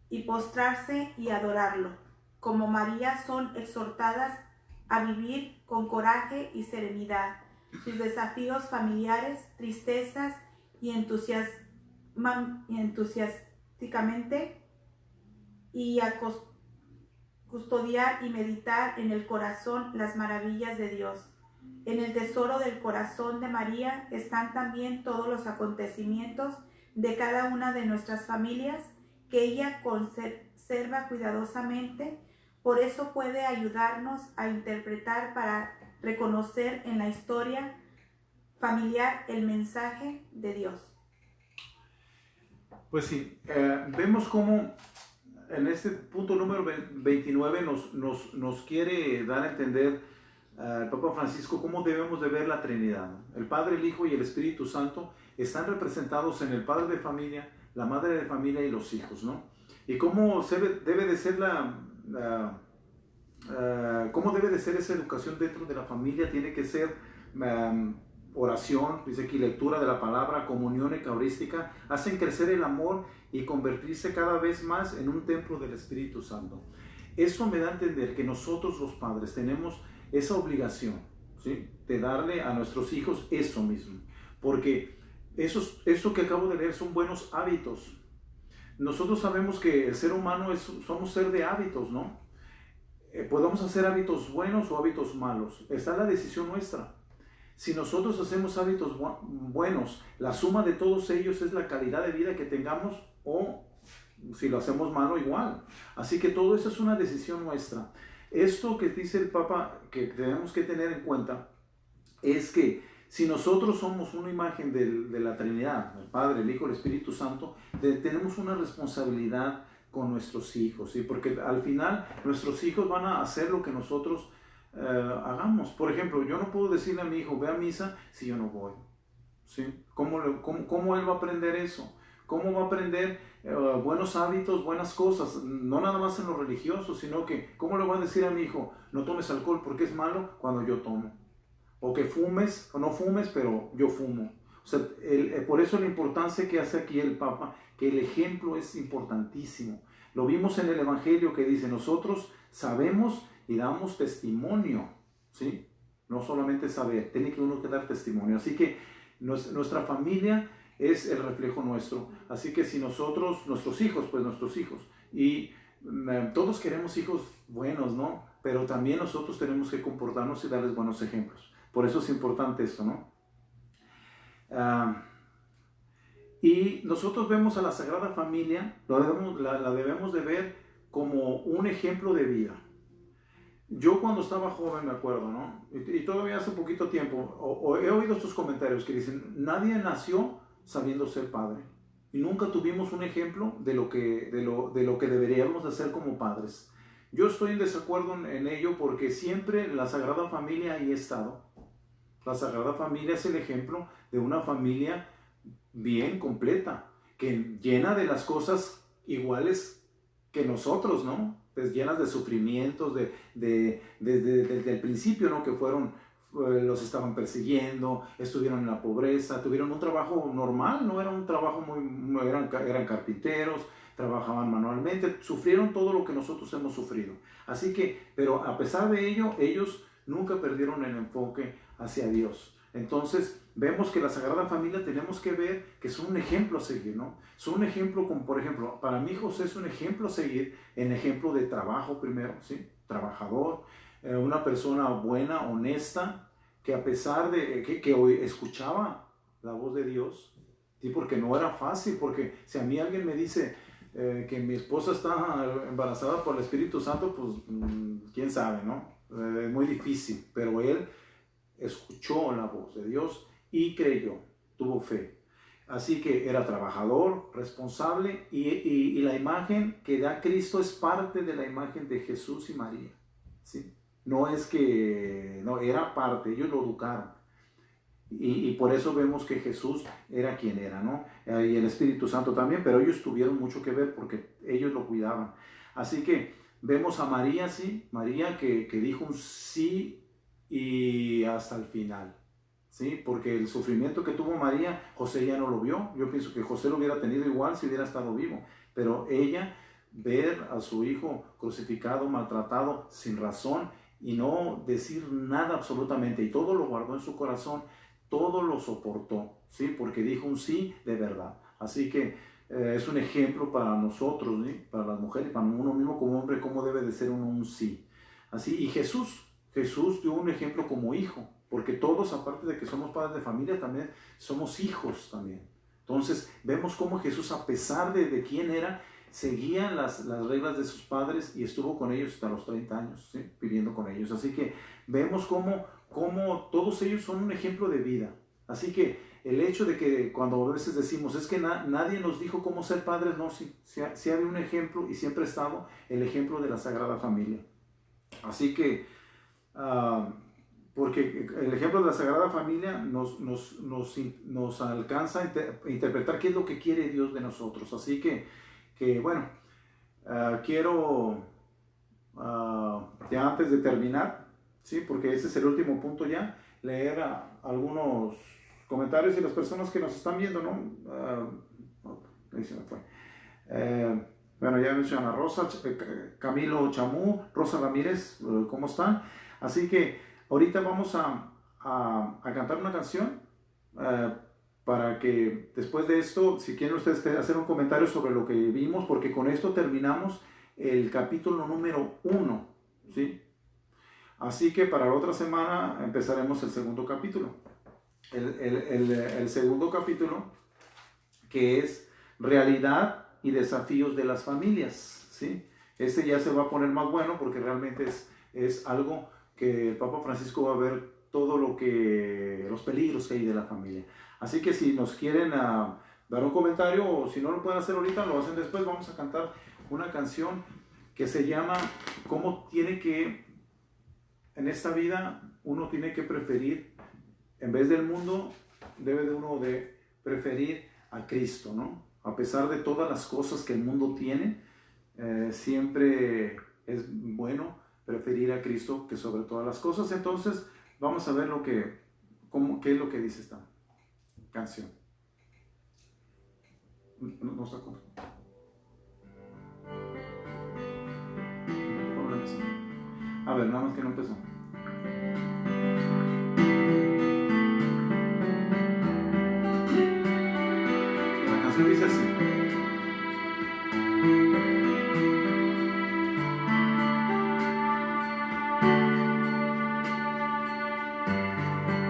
y postrarse y adorarlo. Como María, son exhortadas a vivir con coraje y serenidad sus desafíos familiares, tristezas y entusiásticamente, y a custodiar y meditar en el corazón las maravillas de Dios. En el tesoro del corazón de María están también todos los acontecimientos de cada una de nuestras familias que ella conserva cuidadosamente. Por eso puede ayudarnos a interpretar para reconocer en la historia familiar el mensaje de Dios. Pues sí, vemos cómo en este punto número 29 nos quiere dar a entender el Papa Francisco cómo debemos de ver la Trinidad. El Padre, el Hijo y el Espíritu Santo están representados en el padre de familia, la madre de familia y los hijos, ¿no? Y cómo debe de ser cómo debe de ser esa educación dentro de la familia. Tiene que ser oración, dice aquí, lectura de la palabra, comunión eucarística, hacen crecer el amor y convertirse cada vez más en un templo del Espíritu Santo. Eso me da a entender que nosotros los padres tenemos esa obligación, ¿sí?, de darle a nuestros hijos eso mismo, porque eso que acabo de leer son buenos hábitos. Nosotros sabemos que el ser humano somos ser de hábitos, ¿no? Podemos hacer hábitos buenos o hábitos malos, está la decisión nuestra. Si nosotros hacemos hábitos buenos, la suma de todos ellos es la calidad de vida que tengamos, o si lo hacemos malo, igual. Así que todo eso es una decisión nuestra. Esto que dice el Papa que tenemos que tener en cuenta es que si nosotros somos una imagen de la Trinidad, el Padre, el Hijo, el Espíritu Santo, tenemos una responsabilidad con nuestros hijos, ¿sí? Porque al final nuestros hijos van a hacer lo que nosotros hagamos. Por ejemplo, yo no puedo decirle a mi hijo, ve a misa, si yo no voy, ¿sí? ¿Cómo él va a aprender eso? ¿Cómo va a aprender buenos hábitos, buenas cosas? No nada más en lo religioso, sino que, ¿cómo le voy a decir a mi hijo, no tomes alcohol porque es malo cuando yo tomo? O que fumes o no fumes, pero yo fumo. O sea, por eso la importancia que hace aquí el Papa, que el ejemplo es importantísimo. Lo vimos en el Evangelio que dice, nosotros sabemos y damos testimonio, ¿sí? No solamente saber, tiene que uno que dar testimonio. Así que nuestra familia es el reflejo nuestro. Así que si nuestros hijos, y todos queremos hijos buenos, ¿no? Pero también nosotros tenemos que comportarnos y darles buenos ejemplos. Por eso es importante esto, ¿no? Y nosotros vemos a la Sagrada Familia, la debemos de ver como un ejemplo de vida. Yo cuando estaba joven me acuerdo, ¿no? Y todavía hace poquito tiempo, he oído estos comentarios que dicen, nadie nació sabiendo ser padre. Y nunca tuvimos un ejemplo de lo que deberíamos hacer como padres. Yo estoy en desacuerdo en ello porque siempre la Sagrada Familia ahí ha estado. La Sagrada Familia es el ejemplo de una familia bien completa, que llena de las cosas iguales que nosotros, ¿no? Pues llenas de sufrimientos, desde el principio, ¿no? Que los estaban persiguiendo, estuvieron en la pobreza, tuvieron un trabajo normal, no era un trabajo eran carpinteros, trabajaban manualmente, sufrieron todo lo que nosotros hemos sufrido. Así que, pero a pesar de ello, ellos nunca perdieron el enfoque hacia Dios. Entonces, vemos que la Sagrada Familia tenemos que ver que es un ejemplo a seguir, ¿no? Es un ejemplo, como por ejemplo, para mí José es un ejemplo a seguir, en ejemplo de trabajo primero, ¿sí? Trabajador, una persona buena, honesta, que a pesar de que hoy escuchaba la voz de Dios, ¿sí? Porque no era fácil, porque si a mí alguien me dice que mi esposa está embarazada por el Espíritu Santo, pues quién sabe, ¿no? Es muy difícil, pero él escuchó la voz de Dios y creyó, tuvo fe. Así que era trabajador, responsable, y la imagen que da Cristo es parte de la imagen de Jesús y María, ¿sí? No es que, no, era parte, ellos lo educaron. Y por eso vemos que Jesús era quien era, ¿no? Y el Espíritu Santo también, pero ellos tuvieron mucho que ver porque ellos lo cuidaban. Así que vemos a María, sí, María que dijo un sí y hasta el final, ¿sí? Porque el sufrimiento que tuvo María, José ya no lo vio. Yo pienso que José lo hubiera tenido igual si hubiera estado vivo, pero ella, ver a su hijo crucificado, maltratado, sin razón, y no decir nada absolutamente, y todo lo guardó en su corazón, todo lo soportó, ¿sí? Porque dijo un sí de verdad. Así que es un ejemplo para nosotros, ¿sí? Para las mujeres, para uno mismo como hombre, cómo debe de ser un sí. Así, y Jesús dio un ejemplo como hijo, porque todos, aparte de que somos padres de familia, también somos hijos también. Entonces vemos cómo Jesús, a pesar de quién era, seguía las reglas de sus padres y estuvo con ellos hasta los 30 años, ¿sí? Viviendo con ellos. Así que vemos cómo todos ellos son un ejemplo de vida. Así que el hecho de que cuando a veces decimos, es que nadie nos dijo cómo ser padres, no, sí había un ejemplo y siempre ha estado el ejemplo de la Sagrada Familia. Así que, porque el ejemplo de la Sagrada Familia nos alcanza a interpretar qué es lo que quiere Dios de nosotros. Así que bueno, quiero, ya antes de terminar, ¿sí? Porque ese es el último punto ya, leer algunos comentarios y las personas que nos están viendo, ¿no? Ahí se me fue. Bueno, ya mencionan a Rosa, Camilo Chamú, Rosa Ramírez, ¿cómo están? Así que ahorita vamos a cantar una canción para que después de esto, si quieren ustedes hacer un comentario sobre lo que vimos, porque con esto terminamos el capítulo número 1, ¿sí? Así que para la otra semana empezaremos el segundo capítulo. El segundo capítulo, que es realidad y desafíos de las familias, ¿sí? Este ya se va a poner más bueno porque realmente es algo que el Papa Francisco va a ver todo los peligros que hay de la familia. Así que si nos quieren dar un comentario, o si no lo pueden hacer ahorita, lo hacen después. Vamos a cantar una canción que se llama ¿Cómo tiene que, en esta vida, uno tiene que preferir, en vez del mundo, debe de uno de preferir a Cristo, ¿no? A pesar de todas las cosas que el mundo tiene, siempre es bueno preferir a Cristo que sobre todas las cosas. Entonces, vamos a ver qué es lo que dice esta canción. No está con. A ver, nada más que no empezó. La canción dice así.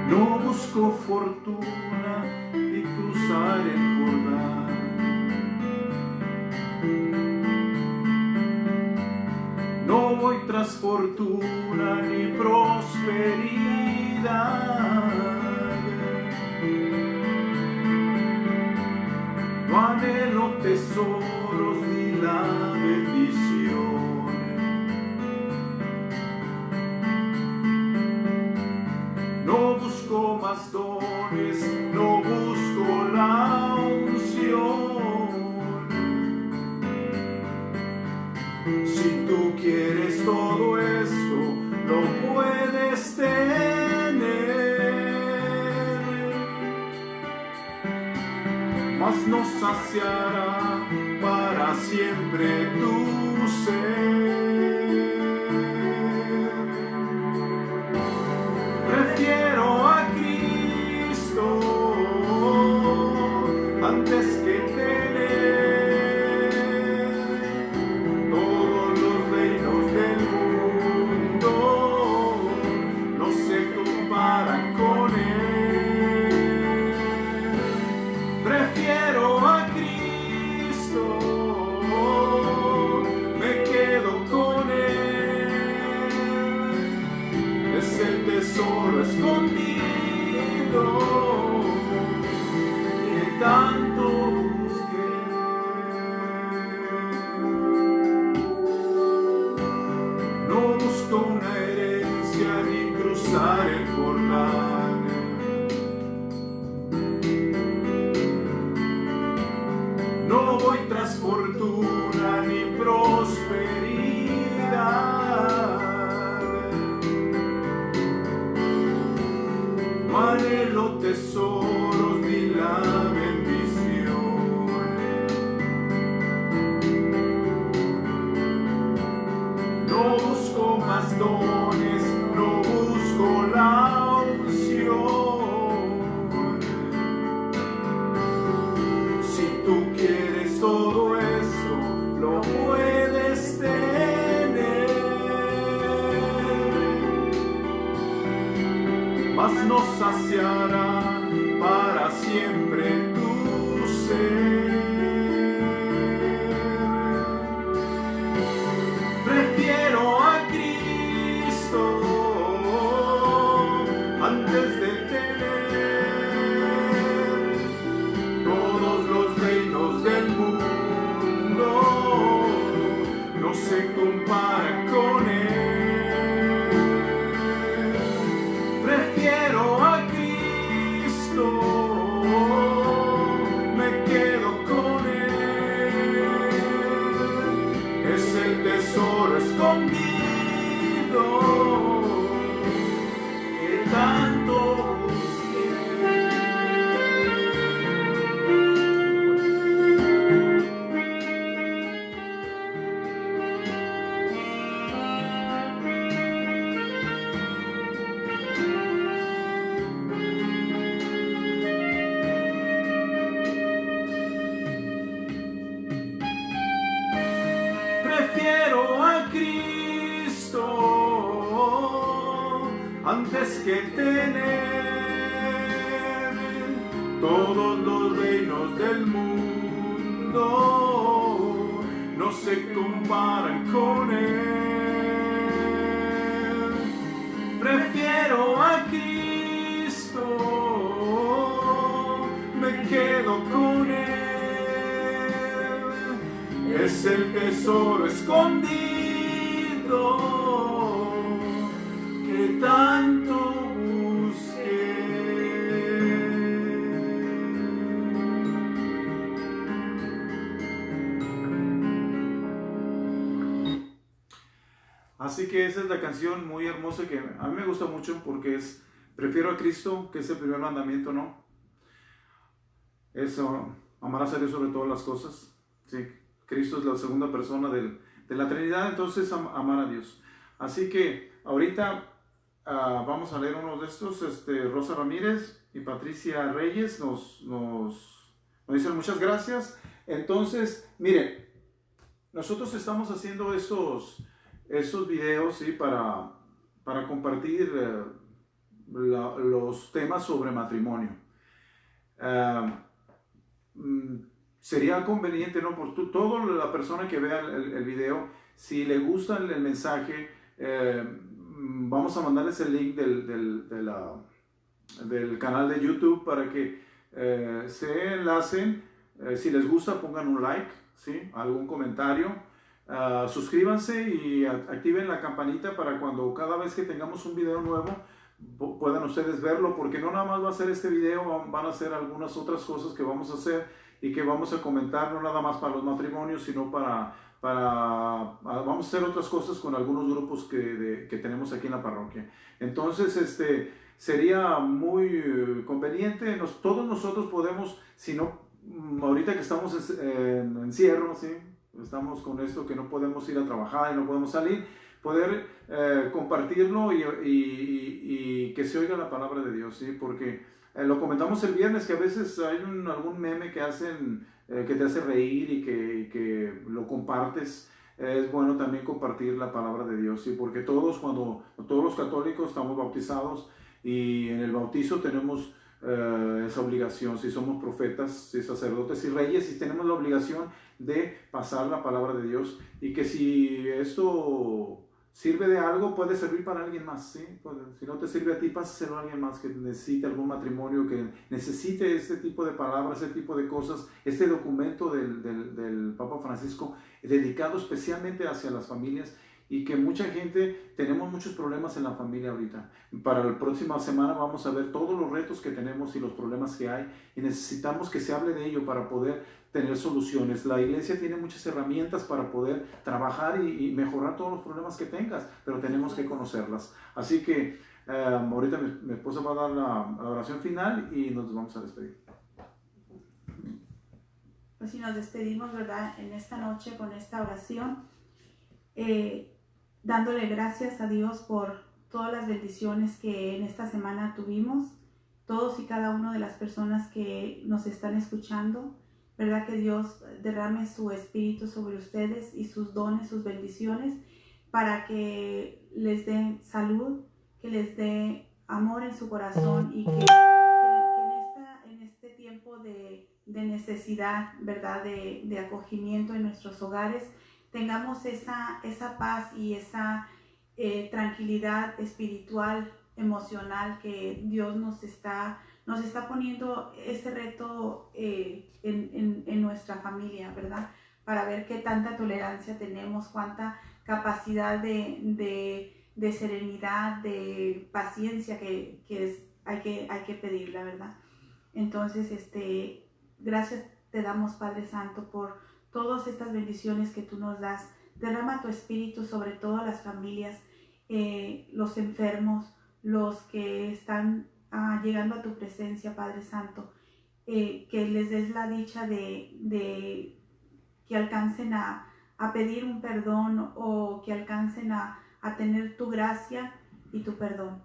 No busco fortuna y cruzar el Jordán. No voy tras fortuna ni prosperidad. No anhelo tesoros ni la bendición. No busco más dones, no busco la unción. Si tú quieres todo esto, lo puedes tener, mas no saciará para siempre tu ser. Prefiero a Cristo antes que tener todos los reinos del mundo, no se comparan con Él. Prefiero a Cristo, me quedo con Cristo antes que tener todos los reinos del mundo, no se comparan con Él. Prefiero a Cristo, me quedo con Él. Es el tesoro escondido que tanto busqué. Así que esa es la canción muy hermosa que a mí me gusta mucho porque es prefiero a Cristo, que es el primer mandamiento, ¿no? Eso, amarás a Dios sobre todas las cosas. Sí, Cristo es la segunda persona de la Trinidad, entonces amar a Dios. Así que ahorita vamos a leer uno de estos. Rosa Ramírez y Patricia Reyes nos dicen muchas gracias. Entonces, miren, nosotros estamos haciendo estos videos, ¿sí? para compartir los temas sobre matrimonio. Sería conveniente, ¿no? Por toda la persona que vea el video, si le gusta el mensaje, vamos a mandarles el link del canal de YouTube para que se enlacen. Si les gusta, pongan un like, ¿sí? Algún comentario. Suscríbanse y activen la campanita para cuando cada vez que tengamos un video nuevo puedan ustedes verlo, porque no nada más va a ser este video, van a ser algunas otras cosas que vamos a hacer y que vamos a comentar, no nada más para los matrimonios, sino vamos a hacer otras cosas con algunos grupos que tenemos aquí en la parroquia. Entonces sería muy conveniente, todos nosotros podemos, si no, ahorita que estamos en encierro, ¿sí? Estamos con esto que no podemos ir a trabajar y no podemos salir, poder compartirlo y que se oiga la palabra de Dios, ¿sí? Porque lo comentamos el viernes, que a veces hay algún meme que hacen, que te hace reír y que lo compartes. Es bueno también compartir la palabra de Dios, ¿sí? Porque todos los católicos estamos bautizados y en el bautizo tenemos esa obligación, si somos profetas, si sacerdotes y reyes, y tenemos la obligación de pasar la palabra de Dios, y que si esto sirve de algo, puede servir para alguien más, ¿sí? Si no te sirve a ti, pásaselo a alguien más que necesite algún matrimonio, que necesite este tipo de palabras, este tipo de cosas, este documento del Papa Francisco dedicado especialmente hacia las familias, y que mucha gente, tenemos muchos problemas en la familia ahorita. Para la próxima semana vamos a ver todos los retos que tenemos y los problemas que hay, y necesitamos que se hable de ello para poder tener soluciones. La iglesia tiene muchas herramientas para poder trabajar y mejorar todos los problemas que tengas, pero tenemos que conocerlas. Así que ahorita mi esposa va a dar la oración final y nos vamos a despedir. Pues si nos despedimos, ¿verdad? En esta noche con esta oración, dándole gracias a Dios por todas las bendiciones que en esta semana tuvimos, todos y cada uno de las personas que nos están escuchando, ¿verdad? Que Dios derrame su espíritu sobre ustedes y sus dones, sus bendiciones, para que les dé salud, que les dé amor en su corazón, y que en este tiempo de necesidad, ¿verdad? De acogimiento en nuestros hogares, tengamos esa paz y esa tranquilidad espiritual, emocional, que Dios nos está poniendo ese reto en nuestra familia, ¿verdad? Para ver qué tanta tolerancia tenemos, cuánta capacidad de serenidad, de paciencia que hay que pedirla, ¿verdad? Entonces, gracias te damos, Padre Santo, por todas estas bendiciones que tú nos das. Derrama tu espíritu sobre todas las familias, los enfermos, los que están llegando a tu presencia, Padre Santo, que les des la dicha de que alcancen a pedir un perdón, o que alcancen a tener tu gracia y tu perdón.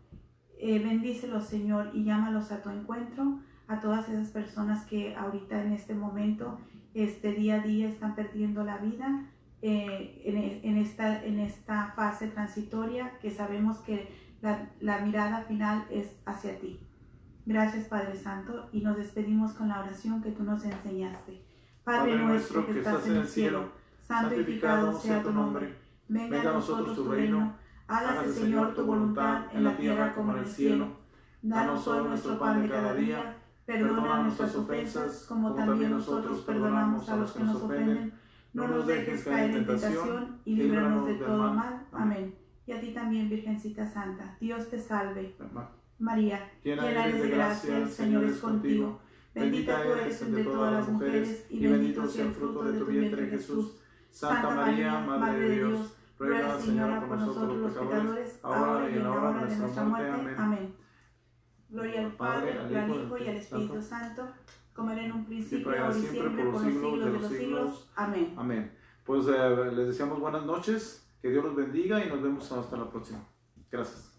Bendícelos, Señor, y llámalos a tu encuentro, a todas esas personas que ahorita en este momento, día a día, están perdiendo la vida en esta fase transitoria, que sabemos que la mirada final es hacia ti. Gracias, Padre Santo, y nos despedimos con la oración que tú nos enseñaste. Padre nuestro que estás en el cielo, santificado sea tu nombre. Venga a nosotros tu reino. Hágase, Señor, tu voluntad en la tierra como en el cielo. Danos hoy nuestro pan de cada día. Perdona nuestras ofensas, como también nosotros perdonamos a los que nos ofenden. No nos dejes caer en tentación y líbranos de todo mal. Amén. Y a ti también, Virgencita Santa. Dios te salve. María, llena eres de gracia, el Señor es contigo. Bendita tú eres entre todas las mujeres, y bendito sea el fruto de tu vientre, Jesús. Santa María, Madre de Dios, ruega, Señora, por nosotros los pecadores, ahora y en la hora de nuestra muerte. Amén. Gloria al Padre, al Hijo y al Espíritu Santo, como era en un principio, ahora y siempre, por los siglos de los siglos. Amén. Amén. Pues les deseamos buenas noches, que Dios los bendiga y nos vemos hasta la próxima. Gracias.